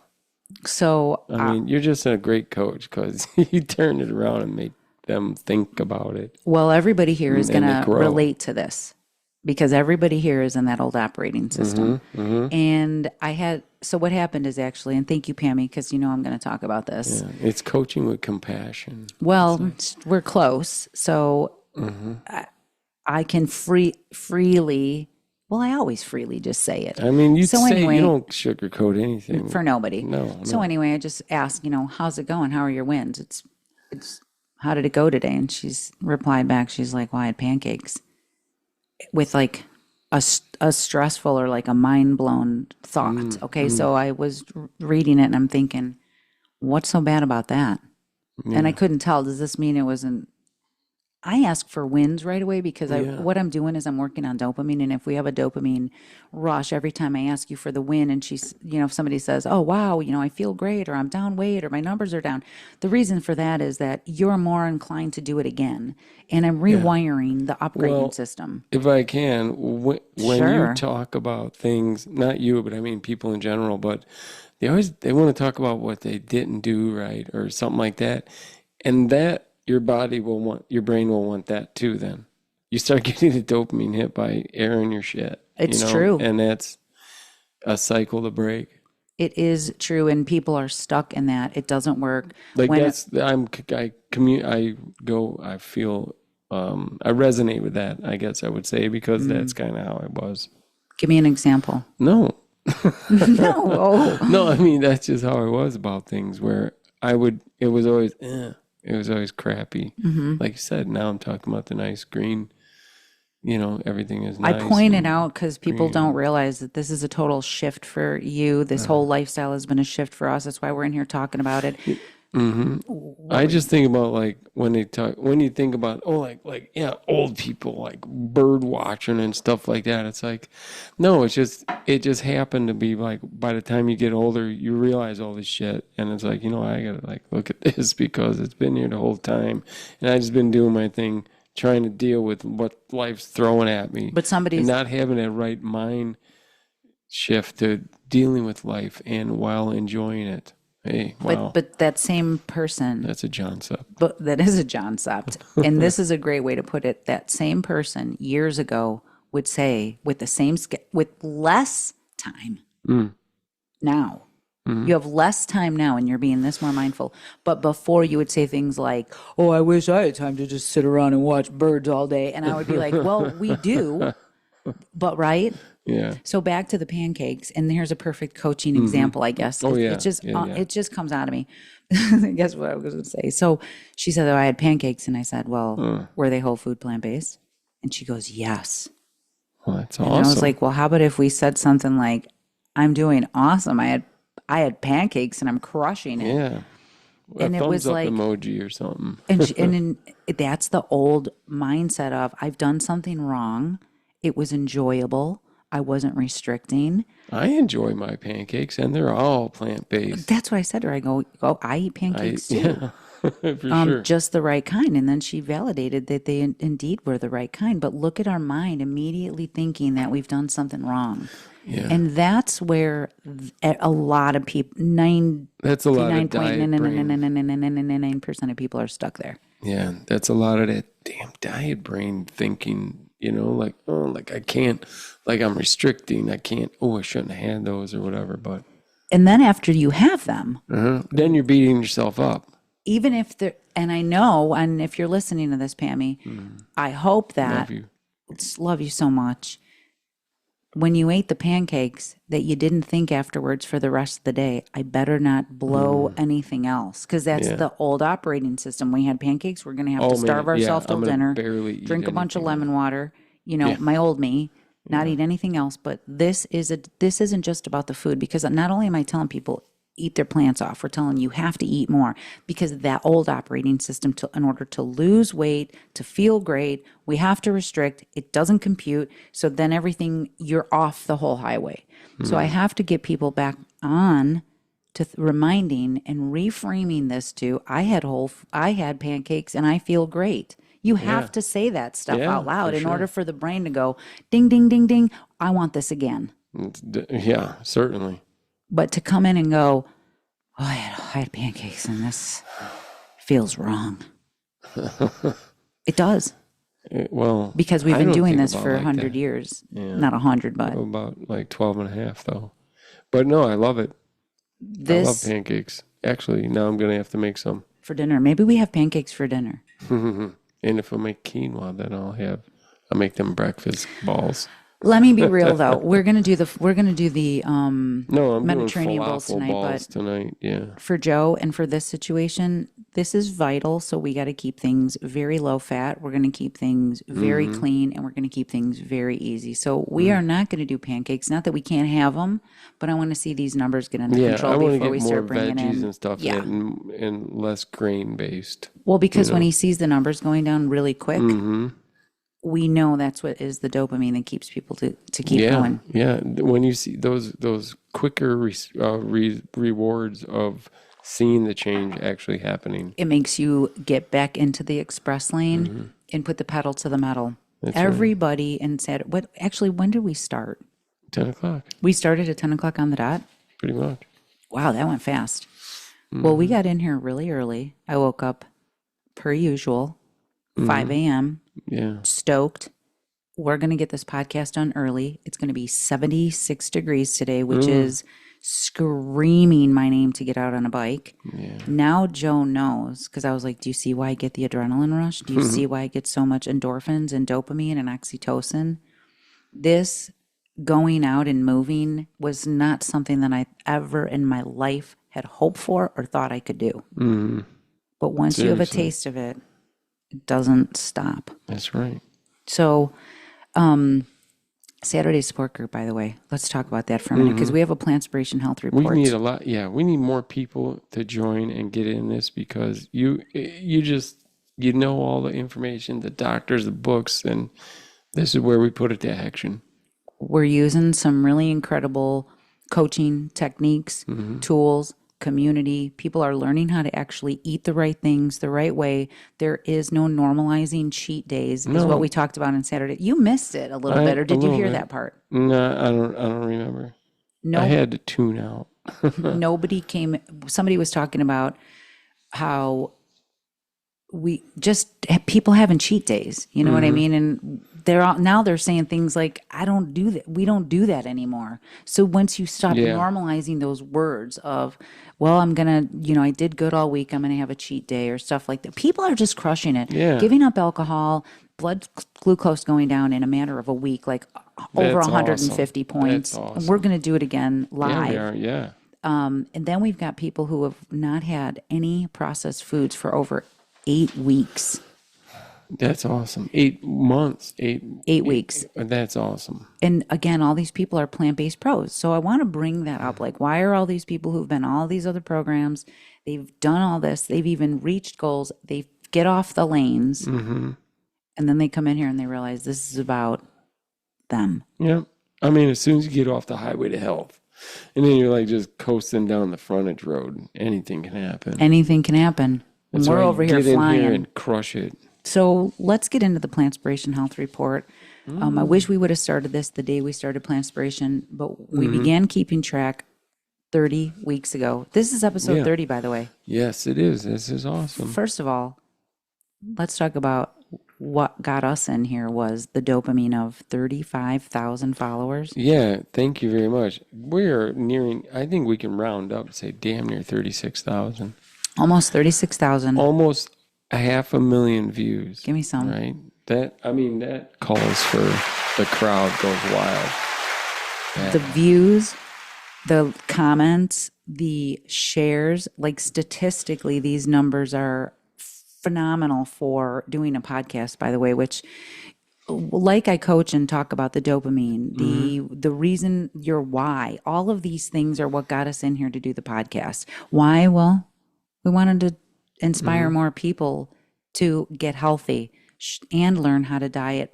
S1: So
S2: I mean, you're just a great coach because you turned it around and made them think about it.
S1: well, everybody here is
S2: And
S1: going
S2: they
S1: to
S2: grow.
S1: relate to this because everybody here is in that old operating system. And so what happened is actually, and thank you, Pammy, because you know I'm going to talk about this.
S2: Yeah, it's coaching with compassion.
S1: Well, we're close. So I can freely, well, I always freely just say it.
S2: I mean, you
S1: So
S2: say
S1: anyway-
S2: you don't sugarcoat anything.
S1: For nobody.
S2: No.
S1: So anyway, I just asked, you know, how's it going? How are your wins? It's how did it go today? And she's replied back. She's like, well, I had pancakes with like a stressful or like a mind blown thought. Okay. So I was reading it and I'm thinking, what's so bad about that? And I couldn't tell. Does this mean it wasn't I ask for wins right away because
S2: Yeah.
S1: what I'm doing is I'm working on dopamine. And if we have a dopamine rush, every time I ask you for the win and if somebody says, oh, wow, I feel great or I'm down weight or my numbers are down. The reason for that is that you're more inclined to do it again. And I'm
S2: Yeah.
S1: rewiring the upgrading
S2: Well,
S1: system.
S2: if I can, when you
S1: Sure.
S2: talk about things, not you, but I mean people in general, but they want to talk about what they didn't do right or something like that. And that your brain will want that too then. You start getting the dopamine hit by airing your shit,
S1: It's true.
S2: and that's a cycle to break.
S1: It is true. And people are stuck in that. It doesn't work.
S2: Like
S1: When,
S2: I go, I feel, I resonate with that, I guess I would say, because that's kind of how I was.
S1: give me an example.
S2: No,
S1: No. Oh.
S2: no, I mean, that's just how I was about things where it was always, it was always crappy. Like you said, now I'm talking about the nice green, everything is
S1: I
S2: nice
S1: point it
S2: and
S1: out because people don't realize that this is a total shift for you. This whole lifestyle has been a shift for us. That's why we're in here talking about it.
S2: I just think about like when you think about yeah, old people like bird watching and stuff like that. It's like no, it just happened to be like by the time you get older you realize all this shit and it's like, I gotta like look at this because it's been here the whole time and I just been doing my thing trying to deal with what life's throwing at me
S1: But
S2: and
S1: somebody's,
S2: not having that right mind shift to dealing with life and while enjoying it. Hey, wow.
S1: but that same person,
S2: That's a John Sup.
S1: but that is a John Sopt. And this is a great way to put it. That same person years ago would say with with less time now. You have less time now and you're being this more mindful. But before you would say things like, oh, I wish I had time to just sit around and watch birds all day. And I would be like, well, we do, but right?
S2: Yeah.
S1: So back to the pancakes, and here's a perfect coaching example, I guess.
S2: Oh,
S1: It,
S2: yeah.
S1: it just
S2: Yeah, yeah.
S1: it just comes out of me. I guess what I was going to say. So she said, "Oh, I had pancakes," and I said, "Well, were they whole food, plant based?" And she goes, "Yes."
S2: Well, that's
S1: And I was
S2: awesome.
S1: like, "Well, how about if we said something like, I'm doing awesome. I had pancakes and I'm crushing it."
S2: Yeah. A
S1: And it
S2: thumbs
S1: was
S2: up
S1: like,
S2: emoji or something.
S1: and that's the old mindset of I've done something wrong. It was enjoyable. I wasn't restricting.
S2: I enjoy my pancakes and they're all plant-based.
S1: That's what I said to her. I go, I eat pancakes too.
S2: Yeah, for sure.
S1: Just the right kind. And then she validated that they indeed were the right kind. But look at our mind immediately thinking that we've done something wrong.
S2: Yeah.
S1: And that's where a lot of people,
S2: That's a lot of
S1: 99.99999% of people are stuck there.
S2: Yeah, that's a lot of that damn diet brain thinking, like, oh, like I can't, like I'm restricting. I can't, oh, I shouldn't have had those or whatever. But
S1: And then after you have them,
S2: then you're beating yourself up.
S1: even if they're, and I know, and if you're listening to this, Pammy, I hope that,
S2: Love you.
S1: love you so much. When you ate the pancakes, that you didn't think afterwards for the rest of the day, I better not blow anything else. Because that's
S2: Yeah.
S1: the old operating system. We had pancakes, we're going to have
S2: Oh,
S1: to
S2: man,
S1: starve
S2: yeah,
S1: ourselves till
S2: I'm gonna
S1: dinner,
S2: barely eat
S1: drink a bunch of
S2: anything.
S1: lemon water,
S2: Yeah.
S1: my old me, not eat anything else. But this isn't just about the food, because not only am I telling people eat their plants off, we're telling you have to eat more, because that old operating system, in order to lose weight, to feel great, we have to restrict. It doesn't compute. So then everything, you're off the whole highway. So I have to get people back on to reminding and reframing this to I had pancakes and I feel great. You have to say that stuff
S2: Yeah,
S1: out loud
S2: for
S1: in
S2: sure.
S1: order for the brain to go ding ding ding ding, I want this again.
S2: Yeah, certainly.
S1: But to come in and go, oh, I had pancakes and this feels wrong. It does,
S2: Well,
S1: because we've
S2: I
S1: been
S2: don't
S1: doing
S2: think
S1: this
S2: about
S1: for
S2: like
S1: 100
S2: that.
S1: years.
S2: Yeah.
S1: Not 100, but
S2: About like 12 and a half though. But no, I love it. I love
S1: this
S2: pancakes. Actually, now I'm going to have to make some.
S1: for dinner. Maybe we have pancakes for dinner.
S2: And if I make quinoa, then I'll make them breakfast balls.
S1: Let me be real though. We're gonna do the
S2: No, I'm
S1: Mediterranean
S2: doing
S1: bowls
S2: falafel
S1: tonight,
S2: balls
S1: but
S2: tonight. Yeah.
S1: for Joe and for this situation, This is vital. So we got to keep things very low fat. We're going to keep things very clean, and we're going to keep things very easy. So we are not going to do pancakes. Not that we can't have them, but I want to see these numbers get under
S2: Yeah, I
S1: control
S2: want to
S1: before
S2: get
S1: we
S2: more
S1: start bringing
S2: veggies
S1: in.
S2: and stuff in
S1: Yeah.
S2: it, and less grain based.
S1: Well, because when he sees the numbers going down really quick,
S2: Mm-hmm.
S1: we know that's what is the dopamine that keeps people to keep
S2: Yeah,
S1: going.
S2: yeah. When you see those quicker rewards of seeing the change actually happening.
S1: It makes you get back into the express lane and put the pedal to the metal.
S2: That's right.
S1: Everybody and said, "What? Actually, when did we start?
S2: 10 o'clock,
S1: We started at 10 o'clock on the dot.
S2: pretty much.
S1: Wow, that went fast. Well, we got in here really early. I woke up per usual, 5 a.m.
S2: Yeah.
S1: Stoked. We're going to get this podcast done early. It's going to be 76 degrees today, which is screaming my name to get out on a bike.
S2: Yeah.
S1: Now Joe knows, because I was like, do you see why I get the adrenaline rush? Do you see why I get so much endorphins and dopamine and oxytocin? This going out and moving was not something that I ever in my life had hoped for or thought I could do. But once you have a
S2: Seriously.
S1: taste of it, it doesn't stop.
S2: That's right.
S1: So, Saturday support group, by the way, let's talk about that for a minute, because we have a Plantspiration health
S2: We
S1: report.
S2: need a lot. Yeah, we need more people to join and get in this, because you know all the information, the doctors, the books, and this is where we put it to action.
S1: We're using some really incredible coaching techniques, tools, community. People are learning how to actually eat the right things the right way. There is no normalizing cheat days, is what we talked about on Saturday. You missed it a little bit, or did you hear that part?
S2: No, I don't remember.
S1: No,
S2: I had to tune out.
S1: nobody came. Somebody was talking about how we just people having cheat days. You know what I mean? And they're saying things like, "I don't do that. We don't do that anymore." So once you stop
S2: Yeah.
S1: normalizing those words of, "Well, I'm gonna, I did good all week. I'm gonna have a cheat day," or stuff like that. People are just crushing it,
S2: Yeah.
S1: giving up alcohol, blood glucose going down in a matter of a week, like over
S2: That's
S1: 150
S2: awesome.
S1: points.
S2: That's awesome.
S1: We're gonna do it again live.
S2: Yeah, we are. Yeah.
S1: And then we've got people who have not had any processed foods for over 8 weeks.
S2: That's awesome. 8 months.
S1: 8 weeks.
S2: That's awesome.
S1: And again, all these people are plant-based pros. So I want to bring that up. Like, why are all these people who've been all these other programs, they've done all this, they've even reached goals, they get off the lanes, and then they come in here and they realize this is about them.
S2: Yeah. I mean, as soon as you get off the highway to health, and then you're like just coasting down the frontage road, anything can happen.
S1: Anything can happen. And
S2: That's
S1: we're
S2: why
S1: over
S2: you
S1: here
S2: get
S1: flying.
S2: in here and crush it.
S1: So let's get into the Plantspiration Health Report. I wish we would have started this the day we started Plantspiration, but we began keeping track 30 weeks ago. This is episode 30, by the way.
S2: Yes, it is. This is awesome.
S1: First of all, let's talk about what got us in here was the dopamine of 35,000 followers.
S2: Yeah, thank you very much. We're nearing, I think we can round up and say damn near 36,000.
S1: Almost 36,000.
S2: Almost 500,000 views.
S1: Give me some.
S2: Right? That calls for the crowd goes wild.
S1: The views, the comments, the shares, like statistically, these numbers are phenomenal for doing a podcast, by the way, which like I coach and talk about the dopamine, the reason, your why, all of these things are what got us in here to do the podcast. Why? Well, we wanted to inspire more people to get healthy and learn how to diet,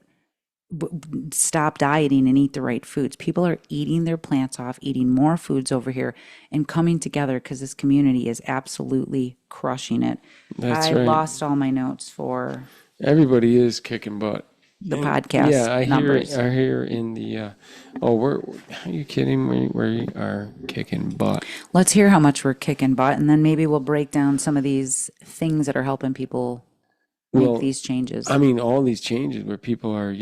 S1: stop dieting and eat the right foods. People are eating their plants off, eating more foods over here and coming together because this community is absolutely crushing it.
S2: That's
S1: I
S2: right.
S1: lost all my notes for
S2: Everybody is kicking butt.
S1: the podcast
S2: Yeah, I
S1: numbers.
S2: hear in the are you kidding me? We are kicking butt.
S1: Let's hear how much we're kicking butt, and then maybe we'll break down some of these things that are helping people make these changes.
S2: I mean, all these changes where people are,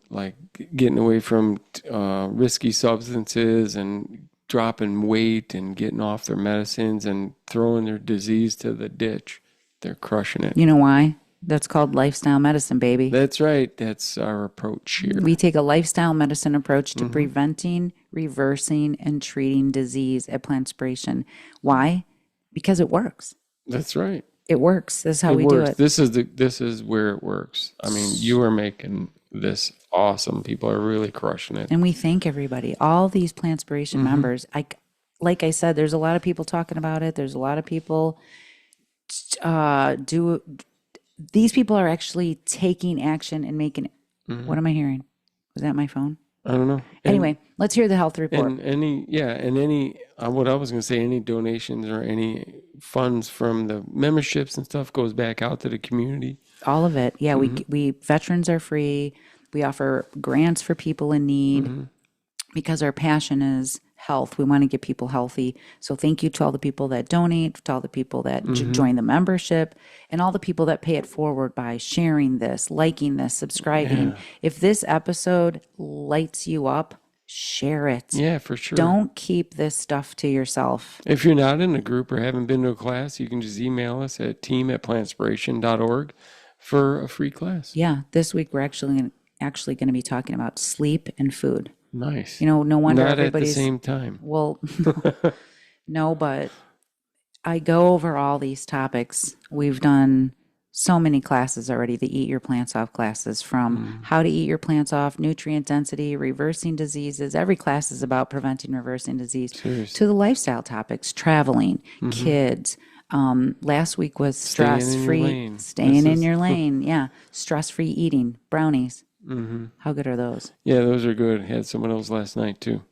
S2: like getting away from risky substances and dropping weight and getting off their medicines and throwing their disease to the ditch. They're crushing it.
S1: You know why? That's called lifestyle medicine, baby.
S2: That's right. That's our approach here.
S1: We take a lifestyle medicine approach to preventing, reversing, and treating disease at Plantspiration. Why? Because it works.
S2: That's right.
S1: It works. This is how
S2: It
S1: we do
S2: works.
S1: it.
S2: This is where it works. I mean, you are making this awesome. People are really crushing it.
S1: And we thank everybody, all these Plantspiration members. Like I said, there's a lot of people talking about it. There's a lot of people do. These people are actually taking action and making. What am I hearing? Was that my phone?
S2: I don't know.
S1: Anyway, let's hear the health report.
S2: And any what I was going to say, any donations or any funds from the memberships and stuff goes back out to the community.
S1: All of it. Yeah, we veterans are free. We offer grants for people in need because our passion is health. We want to get people healthy. So thank you to all the people that donate, to all the people that join the membership, and all the people that pay it forward by sharing this, liking this, subscribing.
S2: Yeah.
S1: If this episode lights you up, share it.
S2: Yeah, for sure.
S1: Don't keep this stuff to yourself.
S2: If you're not in a group or haven't been to a class, you can just email us at team@plantspiration.org for a free class.
S1: Yeah, this week we're actually going to be talking about sleep and food.
S2: Nice.
S1: You know, no wonder
S2: Not at the
S1: everybody's
S2: same time.
S1: well, no, but I go over all these topics. We've done so many classes already, the Eat Your Plants Off classes, from how to eat your plants off, nutrient density, reversing diseases. Every class is about preventing, reversing disease.
S2: Seriously.
S1: To the lifestyle topics, traveling, kids. Last week was stress-free, staying in your lane. Yeah, stress-free eating, brownies. How good are those?
S2: Yeah, those are good. Had some of those last night too.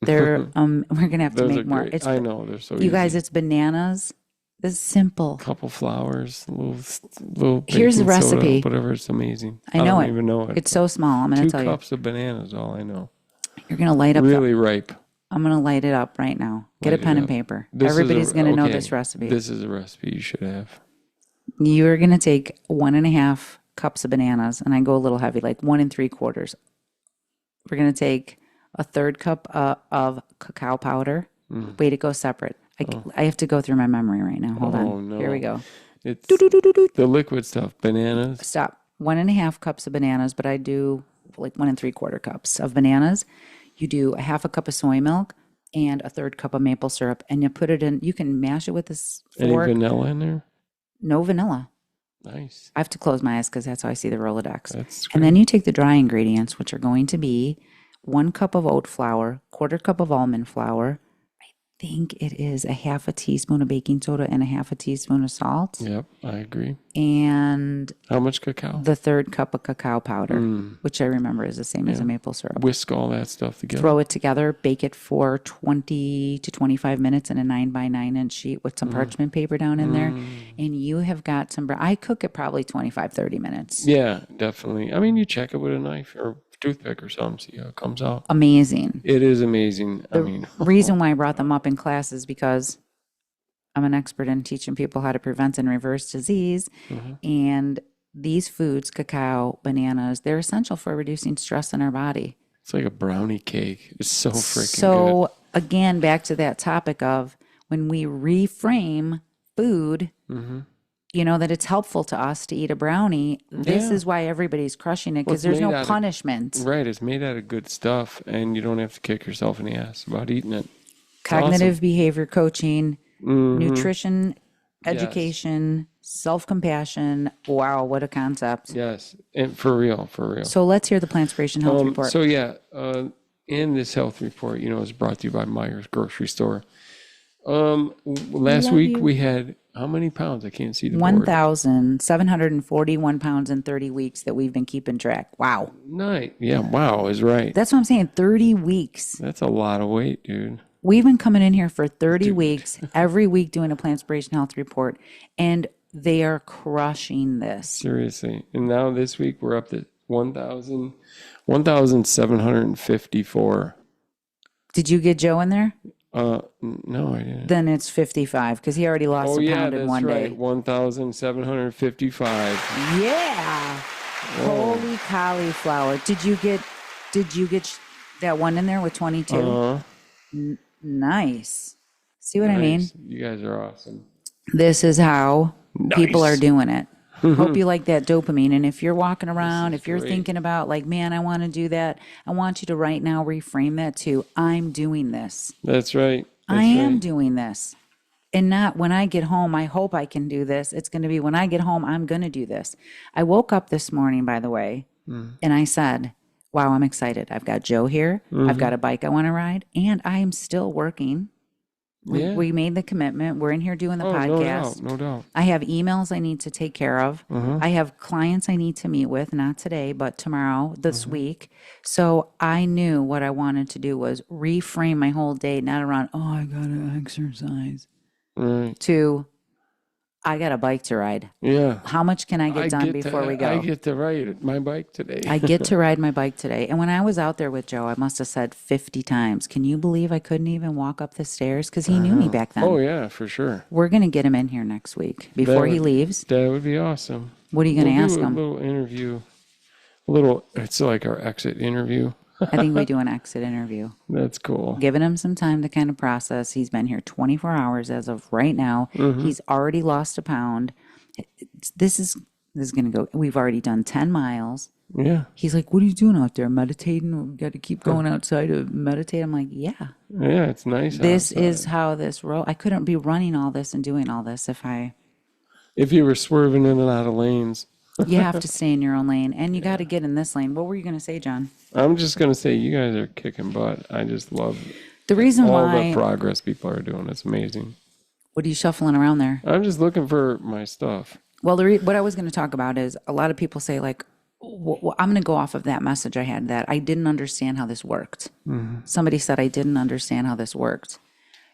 S1: They're we're gonna have to
S2: Those
S1: make
S2: are
S1: more.
S2: great. I know they're so
S1: You
S2: easy.
S1: guys, it's bananas. This is simple.
S2: Couple flowers, little
S1: Here's the
S2: baking soda,
S1: recipe.
S2: whatever. It's amazing.
S1: I know
S2: don't
S1: it.
S2: even know it.
S1: It's so small. I'm gonna
S2: 2
S1: tell
S2: cups of bananas. All I know.
S1: you. You're gonna light up.
S2: Really ripe.
S1: I'm gonna light it up right now. Get
S2: Light
S1: a pen
S2: it
S1: and
S2: up.
S1: paper.
S2: This is
S1: Everybody's gonna know
S2: okay,
S1: this recipe.
S2: This is a recipe you should have.
S1: You're gonna take 1.5 cups of bananas, and I go a little heavy, like 1 3/4. We're gonna take a 1/3 cup of cacao powder. Wait, it goes separate. I have to go through my memory right now. Hold
S2: Oh,
S1: on.
S2: no.
S1: Here we go.
S2: It's the liquid stuff. Bananas.
S1: Stop. 1.5 cups of bananas, but I do like 1 3/4 cups of bananas. You do a 1/2 cup of soy milk and a 1/3 cup of maple syrup, and you put it in. You can mash it with this
S2: Any
S1: fork.
S2: vanilla in there?
S1: No vanilla.
S2: Nice.
S1: I have to close my eyes because that's how I see the Rolodex.
S2: That's
S1: And then you take the dry ingredients, which are going to be 1 cup of oat flour, 1/4 cup of almond flour. I think it is a 1/2 teaspoon of baking soda and a 1/2 teaspoon of salt.
S2: Yep, I agree.
S1: And
S2: How much cacao?
S1: the 1/3 cup of cacao powder, which I remember is the same as a maple syrup.
S2: Whisk all that stuff together.
S1: Throw it together, bake it for 20 to 25 minutes in a 9 by 9 inch sheet with some parchment paper down in there. And you have got some, I cook it probably 25, 30 minutes.
S2: Yeah, definitely. I mean, you check it with a knife or toothpick or something, see how it comes out.
S1: Amazing.
S2: It is amazing. I mean,
S1: Reason why I brought them up in class is because I'm an expert in teaching people how to prevent and reverse disease. And these foods, cacao, bananas, they're essential for reducing stress in our body.
S2: it's like a brownie cake. It's so freaking good.
S1: So again, back to that topic of when we reframe food, you know, that it's helpful to us to eat a brownie. This
S2: Yeah.
S1: is why everybody's crushing it,
S2: Well,
S1: because
S2: it's
S1: there's
S2: made
S1: no
S2: out of-
S1: punishment.
S2: Right, it's made out of good stuff, and you don't have to kick yourself in the ass about eating it.
S1: Cognitive behavior coaching,
S2: Mm-hmm.
S1: nutrition, education, self-compassion. Wow, what a concept.
S2: Yes, and for real, for real.
S1: So let's hear the Plantspiration Health Report.
S2: So yeah, in this health report, you know, is brought to you by Myers Grocery Store. Last
S1: Love
S2: week
S1: you.
S2: we had how many pounds? I can't see the board.
S1: 1,741 pounds in 30 weeks that we've been keeping track. Wow.
S2: Nice. Yeah, wow is right.
S1: That's what I'm saying, 30 weeks.
S2: That's a lot of weight, dude.
S1: We've been coming in here for 30 weeks, every week doing a Plantspiration Health Report, and they are crushing this.
S2: Seriously. And now this week we're up to 1,754.
S1: Did you get Joe in there?
S2: No, I didn't.
S1: Then it's 55 because he already lost
S2: Oh
S1: a
S2: yeah,
S1: pound in
S2: that's
S1: one
S2: right.
S1: day.
S2: 1,755.
S1: Yeah. Holy cauliflower. Did you get that one in there with 22? Nice. See what I mean?
S2: Nice. You guys are awesome.
S1: This is how people are
S2: Nice.
S1: doing it. Hope you like that dopamine. And if you're walking around, if you're
S2: great.
S1: thinking about like, man, I want to do that, I want you to right now reframe that to, I'm doing this.
S2: That's right.
S1: I am
S2: right.
S1: doing this. And not when I get home, I hope I can do this. It's going to be when I get home, I'm going to do this. I woke up this morning, by the way, and I said, wow, I'm excited. I've got Joe here. I've got a bike I want to ride, and I am still working.
S2: Yeah.
S1: We made the commitment. We're in here doing the
S2: Oh,
S1: podcast.
S2: no doubt.
S1: I have emails I need to take care of. I have clients I need to meet with, not today, but tomorrow, this week. So I knew what I wanted to do was reframe my whole day, not around, oh, I got to exercise,
S2: Right.
S1: to I got a bike to ride.
S2: Yeah.
S1: How much can I get done before we go?
S2: I get to ride my bike today.
S1: I get to ride my bike today. And when I was out there with Joe, I must have said 50 times, can you believe I couldn't even walk up the stairs? Because he knew me back then.
S2: Oh, yeah, for sure.
S1: We're going to get him in here next week before he leaves.
S2: That would be awesome.
S1: What are you going to ask
S2: do
S1: him?
S2: A little interview. It's like our exit interview.
S1: I think we do an exit interview.
S2: That's cool.
S1: Giving him some time to kind of process. He's been here 24 hours as of right now. He's already lost a pound. This is going to go. We've already done 10 miles.
S2: Yeah.
S1: He's like, what are you doing out there? Meditating? We got to keep going outside to meditate. I'm like, yeah.
S2: Yeah, it's nice.
S1: This
S2: outside.
S1: is how this roll. I couldn't be running all this and doing all this
S2: if you were swerving in and out of lanes.
S1: You have to stay in your own lane, and you got to get in this lane. What were you going to say, John?
S2: I'm just going to say you guys are kicking butt. I just love
S1: the reason
S2: all
S1: why
S2: the progress people are doing. It's amazing.
S1: What are you shuffling around there?
S2: I'm just looking for my stuff.
S1: Well, what I was going to talk about is a lot of people say, like, I'm going to go off of that message I had that I didn't understand how this worked. Somebody said I didn't understand how this worked.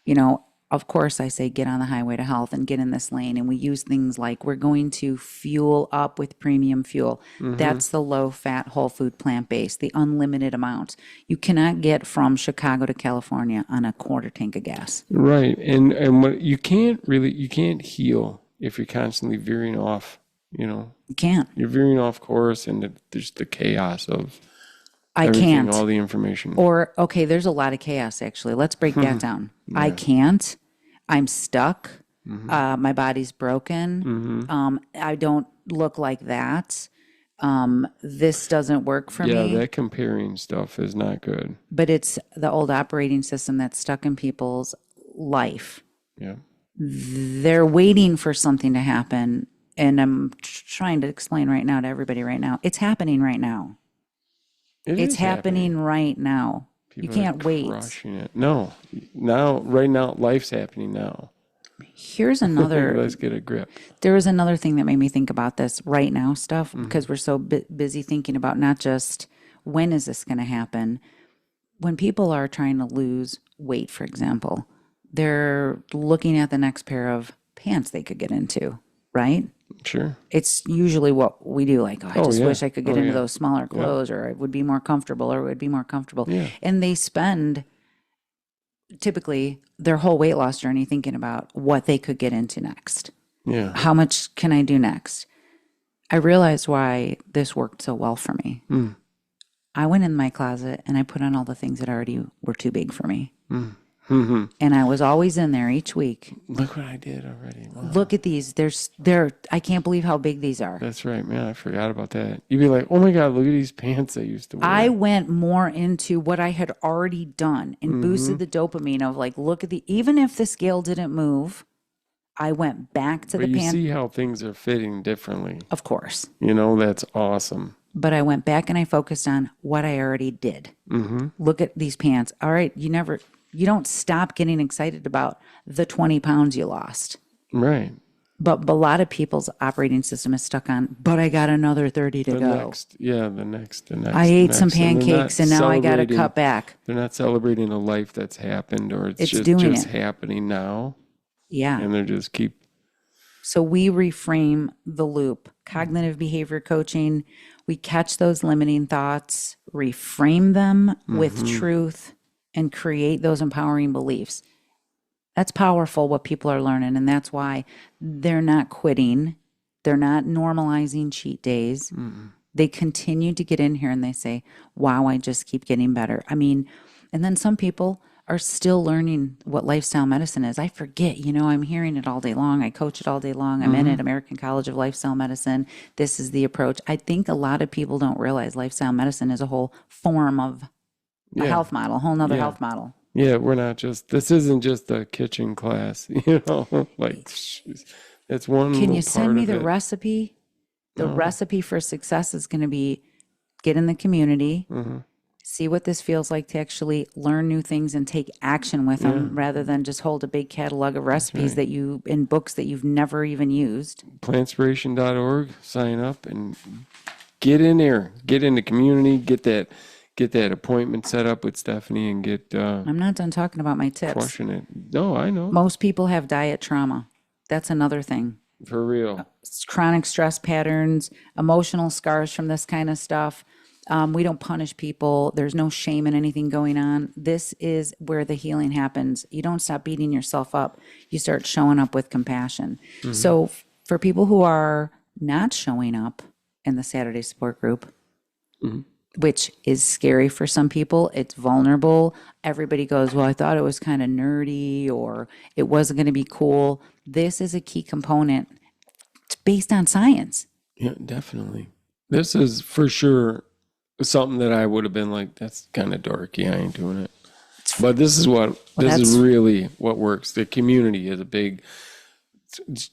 S1: You know, of course, I say get on the highway to health and get in this lane. And we use things like we're going to fuel up with premium fuel. That's the low-fat, whole food, plant-based, the unlimited amount. You cannot get from Chicago to California on a quarter tank of gas.
S2: Right. And what you can't heal if you're constantly veering off,
S1: You can't.
S2: You're veering off course, and there's the chaos of
S1: I
S2: everything,
S1: can't.
S2: all the information.
S1: Or, okay, there's a lot of chaos, actually. Let's break that down. Yeah. I can't. I'm stuck. My body's broken. I don't look like that. This doesn't work for me.
S2: Yeah, that comparing stuff is not good.
S1: But it's the old operating system that's stuck in people's life.
S2: Yeah.
S1: They're waiting for something to happen. And I'm trying to explain right now to everybody right now. It's happening right now. It's happening right now.
S2: People
S1: you can't wait.
S2: Crushing it. No. Right now, life's happening now.
S1: Here's another.
S2: Let's get a grip.
S1: There was another thing that made me think about this right now stuff because we're so busy thinking about not just when is this going to happen. When people are trying to lose weight, for example, they're looking at the next pair of pants they could get into, right?
S2: Sure.
S1: It's usually what we do. Like, I just wish I could get into those smaller clothes, or it would be more comfortable, or it would be more comfortable.
S2: Yeah.
S1: And they spend typically their whole weight loss journey thinking about what they could get into next.
S2: Yeah.
S1: How much can I do next? I realized why this worked so well for me. I went in my closet and I put on all the things that already were too big for me. And I was always in there each week.
S2: Look what I did already. Wow.
S1: Look at these. I can't believe how big these are.
S2: That's right, man. I forgot about that. You'd be like, oh my God, look at these pants I used to wear.
S1: I went more into what I had already done and boosted the dopamine of like, look at even if the scale didn't move, I went back to the pants.
S2: But you see how things are fitting differently.
S1: Of course.
S2: That's awesome.
S1: But I went back and I focused on what I already did. Look at these pants. All right, you don't stop getting excited about the 20 pounds you lost.
S2: Right.
S1: But a lot of people's operating system is stuck on, but I got another 30 to go.
S2: The next.
S1: I ate some pancakes and now I got to cut back.
S2: They're not celebrating a life that's happened, or it's just happening now.
S1: Yeah.
S2: And they're just
S1: So we reframe the loop. Cognitive behavior coaching, we catch those limiting thoughts, reframe them with truth, and create those empowering beliefs. That's powerful what people are learning, and that's why they're not quitting. They're not normalizing cheat days. They continue to get in here and they say, wow, I just keep getting better. I mean, and then some people are still learning what lifestyle medicine is. I forget, I'm hearing it all day long. I coach it all day long. I'm in it, American College of Lifestyle Medicine. This is the approach. I think a lot of people don't realize lifestyle medicine is a whole form of a health model, a whole nother health model.
S2: Yeah, we're not just, this isn't just a kitchen class, like it's one
S1: Can
S2: little
S1: you send
S2: part
S1: me
S2: of
S1: the
S2: it.
S1: recipe? The
S2: Oh,
S1: recipe for success is going to be get in the community,
S2: hmm,
S1: see what this feels like to actually learn new things and take action with
S2: yeah,
S1: them rather than just hold a big catalog of
S2: that's
S1: recipes
S2: right.
S1: that you in books that you've never even used.
S2: Plantspiration.org, sign up and get in there, get in the community, get that appointment set up with Stephanie and get
S1: I'm not done talking about my tips.
S2: crushing it. No, I know.
S1: Most people have diet trauma. That's another thing.
S2: For real.
S1: Chronic stress patterns, emotional scars from this kind of stuff. We don't punish people. There's no shame in anything going on. This is where the healing happens. You don't stop beating yourself up. You start showing up with compassion.
S2: Hmm.
S1: So, for people who are not showing up in the Saturday support group,
S2: Hmm.
S1: which is scary for some people, it's vulnerable. Everybody goes, well, I thought it was kind of nerdy or it wasn't going to be cool. This is a key component. It's based on science.
S2: Yeah, definitely. This is for sure something that I would have been like, that's kind of dorky. I ain't doing it. But
S1: Well,
S2: this is
S1: that's
S2: really what works. The community is a big,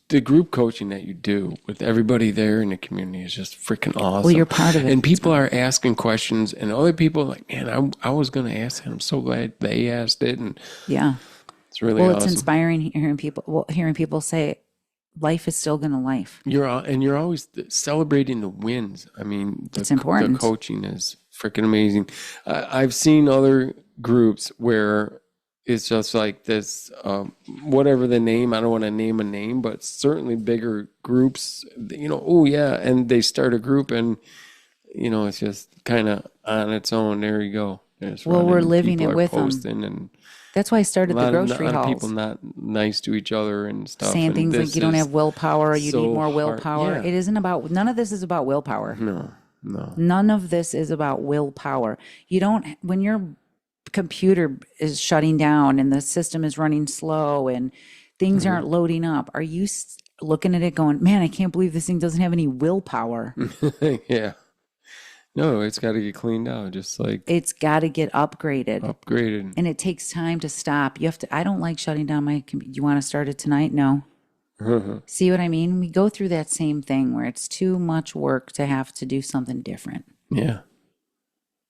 S2: the group coaching that you do with everybody there in the community is just freaking
S1: well, you're
S2: awesome.
S1: part of it.
S2: And people are asking questions, and other people are like, man, I was going to ask that. I'm so glad they asked it. And
S1: Yeah.
S2: it's really
S1: Well, it's
S2: awesome.
S1: inspiring hearing people say life is still going to life.
S2: You're always celebrating the wins. I mean,
S1: It's
S2: the
S1: important.
S2: coaching is freaking amazing. I've seen other groups where it's just like this, whatever the name. I don't want to name a name, but certainly bigger groups. Oh yeah, and they start a group, and it's just kind of on its own. There you go. It's
S1: Well,
S2: running,
S1: we're
S2: and
S1: living
S2: people
S1: it
S2: are
S1: with them.
S2: posting, and
S1: That's why I
S2: a
S1: started the
S2: a
S1: grocery
S2: lot of people
S1: hauls,
S2: not nice to each other and stuff.
S1: saying
S2: And
S1: things like
S2: this
S1: you don't
S2: is
S1: have willpower, you need
S2: so
S1: more
S2: hard.
S1: willpower.
S2: Yeah.
S1: It isn't about, none of this is about willpower.
S2: No, no.
S1: None of this is about willpower. You don't, when your computer is shutting down and the system is running slow and things
S2: Hmm.
S1: aren't loading up, are you looking at it going, man, I can't believe this thing doesn't have any willpower?
S2: Yeah. No, it's got to get cleaned out, just like
S1: It's got to get upgraded.
S2: upgraded.
S1: And it takes time to stop. You have to, I don't like shutting down my computer. You want to start it tonight? No. See what I mean? We go through that same thing where it's too much work to have to do something different.
S2: Yeah.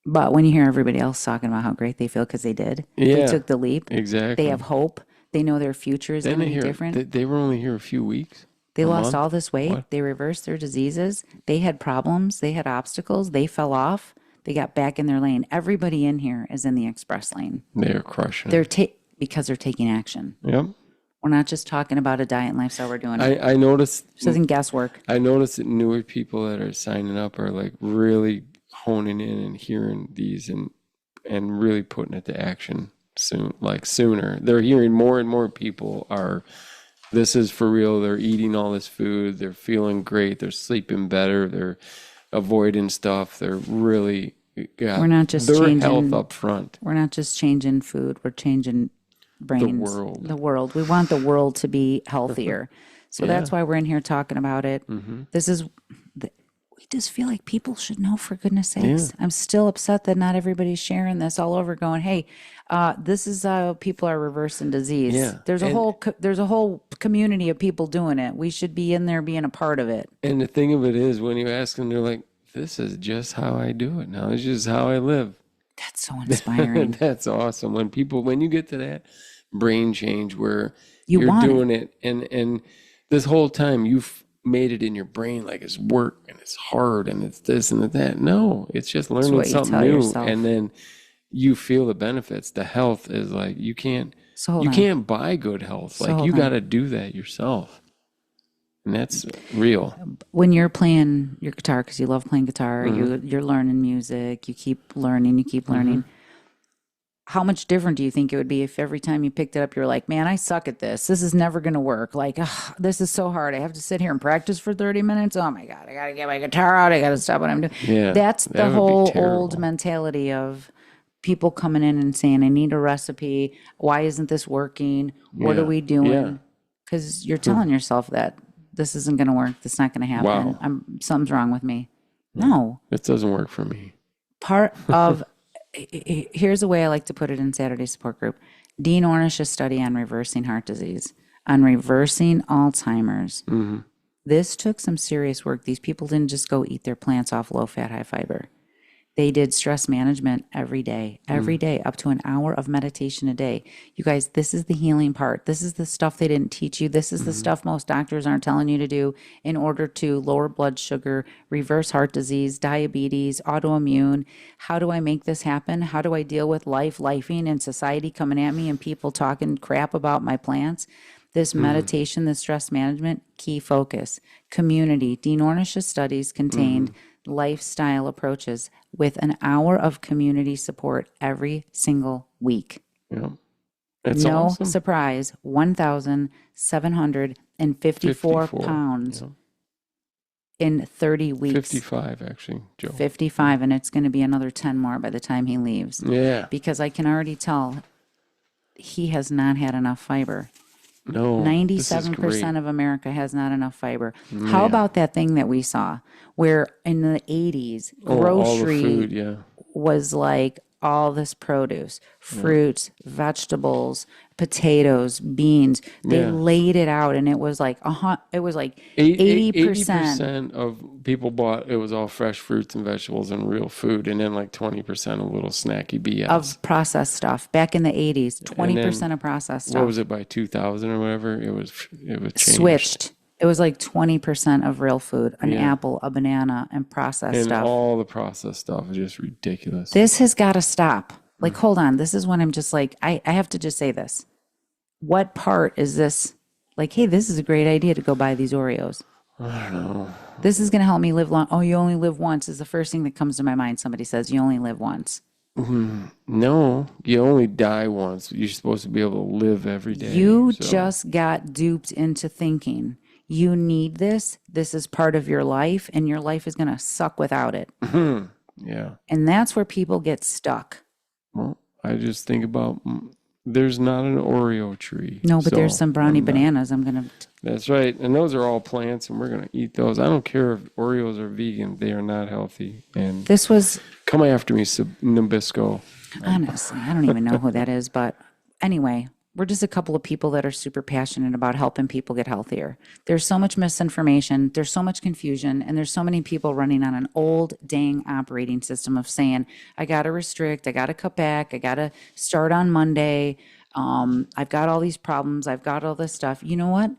S1: But when you hear everybody else talking about how great they feel because they did, they
S2: Yeah.
S1: took the leap, they
S2: Exactly.
S1: have hope, they know their future is
S2: Then
S1: going to
S2: they
S1: be
S2: hear
S1: different.
S2: they were only here a few weeks,
S1: They
S2: a
S1: lost
S2: month.
S1: all this weight,
S2: What?
S1: they reversed their diseases, they had problems, they had obstacles, they fell off, they got back in their lane. Everybody in here is in the express lane.
S2: They're crushing
S1: They're
S2: it.
S1: because they're taking action.
S2: Yep.
S1: We're not just talking about a diet and lifestyle, we're doing it.
S2: I noticed
S1: This isn't guesswork.
S2: I noticed that newer people that are signing up are like really honing in and hearing these and really putting it to action soon, like sooner. They're hearing more and more people are, this is for real. They're eating all this food. They're feeling great. They're sleeping better. They're avoiding stuff. They're really
S1: We're
S2: got
S1: not just
S2: their health
S1: changing
S2: up front.
S1: we're not just changing food, we're changing
S2: The
S1: brains,
S2: world.
S1: the world. We want the world to be healthier. So
S2: Yeah.
S1: that's why we're in here talking about it.
S2: Hmm.
S1: This is we just feel like people should know, for goodness
S2: Yeah.
S1: sakes. I'm still upset that not everybody's sharing this all over going, hey, this is how people are reversing disease.
S2: Yeah.
S1: There's a whole community of people doing it. We should be in there being a part of it.
S2: And the thing of it is, when you ask them, they're like, this is just how I do it now. It's just how I live.
S1: That's so inspiring.
S2: That's awesome. When you get to that brain change where
S1: You
S2: you're
S1: want it.
S2: doing it and this whole time you've made it in your brain like it's work and it's hard and it's this and that. No, it's just learning
S1: what you
S2: something
S1: tell
S2: new
S1: yourself.
S2: and then you feel the benefits. The health is like you can't
S1: So hold
S2: you
S1: on.
S2: can't buy good health.
S1: So
S2: Like
S1: hold
S2: you
S1: on.
S2: got to do that yourself. And that's real.
S1: When you're playing your guitar, because you love playing guitar,
S2: Mm-hmm.
S1: you're learning music, you keep learning, how much different do you think it would be if every time you picked it up, you're like, man, I suck at this. This is never going to work. Like, ugh, this is so hard. I have to sit here and practice for 30 minutes. Oh my God, I got to get my guitar out. I got to stop what I'm doing.
S2: Yeah,
S1: That's
S2: that
S1: the
S2: would be
S1: whole
S2: terrible.
S1: old mentality of people coming in and saying, I need a recipe. Why isn't this working? What are
S2: Yeah.
S1: we
S2: Yeah.
S1: doing? Because you're telling yourself that this isn't going to work. This is not going to happen.
S2: Wow.
S1: Something's wrong with me. No.
S2: This doesn't work for me.
S1: Part of Here's a way I like to put it in Saturday Support Group. Dean Ornish's study on reversing heart disease, on reversing Alzheimer's. This took some serious work. These people didn't just go eat their plants off low fat, high fiber. They did stress management every day, up to an hour of meditation a day. You guys, this is the healing part. This is the stuff they didn't teach you. This is the stuff most doctors aren't telling you to do in order to lower blood sugar, reverse heart disease, diabetes, autoimmune. How do I make this happen? How do I deal with lifing and society coming at me and people talking crap about my plants? This meditation, this stress management, key focus. Community. Dean Ornish's studies contained lifestyle approaches with an hour of community support every single week.
S2: Yeah. That's
S1: No
S2: awesome.
S1: surprise, 1,754 pounds in 30 weeks.
S2: 55, actually, Joe.
S1: 55, and it's going to be another 10 more by the time he leaves.
S2: Yeah.
S1: Because I can already tell he has not had enough fiber.
S2: No.
S1: 97% of America has not enough fiber. How about that thing that we saw where in the 80s, grocery
S2: all the food,
S1: was like all this produce, fruits, vegetables, potatoes, beans. They laid it out, and it was like 80%.
S2: 80% of people bought it was all fresh fruits and vegetables and real food, and then like 20% of little snacky BS.
S1: Of processed stuff. Back in the 80s, 20% of processed stuff.
S2: What was it by 2000 or whatever? It was changed.
S1: Switched. It was like 20% of real food, an apple, a banana, and processed
S2: And
S1: stuff.
S2: all the processed stuff is just ridiculous.
S1: This has got to stop. Like, hold on. This is when I'm just like, I have to just say this. What part is this? Like, hey, this is a great idea to go buy these Oreos.
S2: I don't know.
S1: This is going to help me live long. Oh, you only live once is the first thing that comes to my mind. Somebody says you only live once.
S2: No, you only die once. You're supposed to be able to live every day.
S1: You just got duped into thinking you need this. This is part of your life, and your life is going to suck without it.
S2: Yeah.
S1: And that's where people get stuck.
S2: Well, I just think about there's not an Oreo tree.
S1: No, but
S2: so
S1: there's some brownie
S2: I'm not-
S1: bananas. I'm going to.
S2: That's right. And those are all plants, and we're going to eat those. I don't care if Oreos are vegan. They are not healthy. And
S1: This was,
S2: come after me, Nabisco.
S1: honestly, I don't even know who that is. But anyway, we're just a couple of people that are super passionate about helping people get healthier. There's so much misinformation, there's so much confusion, and there's so many people running on an old dang operating system of saying, I got to restrict, I got to cut back, I got to start on Monday. I've got all these problems, I've got all this stuff. You know what?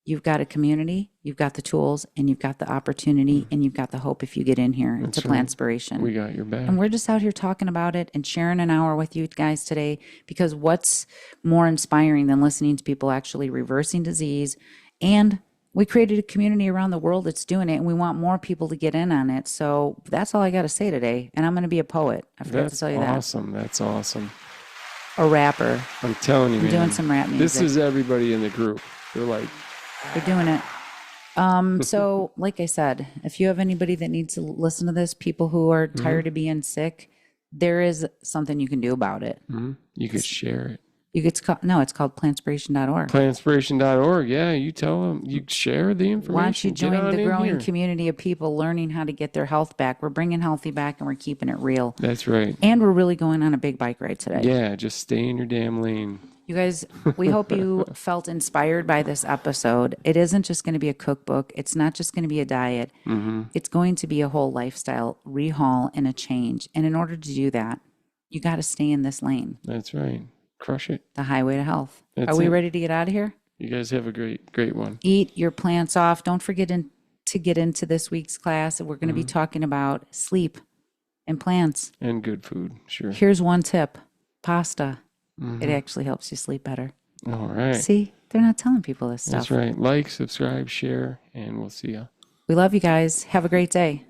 S1: You've got a community, you've got the tools, and you've got the opportunity, and you've got the hope if you get in here to Plantspiration.
S2: We got your back.
S1: And we're just out here talking about it and sharing an hour with you guys today, because what's more inspiring than listening to people actually reversing disease? And we created a community around the world that's doing it, and we want more people to get in on it. So that's all I got to say today. And I'm going to be a poet. I forgot to tell you that.
S2: Awesome. That's awesome.
S1: A rapper.
S2: I'm telling you, man.
S1: Doing some rap music.
S2: This is everybody in the group. They're like,
S1: We're doing it. So, like I said, if you have anybody that needs to listen to this, people who are tired of being sick, there is something you can do about it.
S2: you could share it.
S1: It's called plantspiration.org.
S2: Plantspiration.org. Yeah, you tell them. You share the information.
S1: Why don't you
S2: Get
S1: join
S2: on
S1: the
S2: in
S1: growing
S2: here.
S1: community of people learning how to get their health back? We're bringing healthy back, and we're keeping it real.
S2: That's right.
S1: And we're really going on a big bike ride today.
S2: Yeah, just stay in your damn lane.
S1: You guys, we hope you felt inspired by this episode. It isn't just going to be a cookbook. It's not just going to be a diet. It's going to be a whole lifestyle rehaul and a change. And in order to do that, you got to stay in this lane,
S2: That's right. Crush it.
S1: the highway to health.
S2: That's
S1: Are we
S2: it.
S1: ready to get out of here?
S2: You guys have a great one.
S1: Eat your plants off. Don't forget to get into this week's class. We're going to be talking about sleep and plants.
S2: And good food. Sure.
S1: Here's one tip: pasta. It actually helps you sleep better.
S2: All right.
S1: See, they're not telling people this stuff.
S2: That's right. Like, subscribe, share, and we'll see ya.
S1: We love you guys. Have a great day.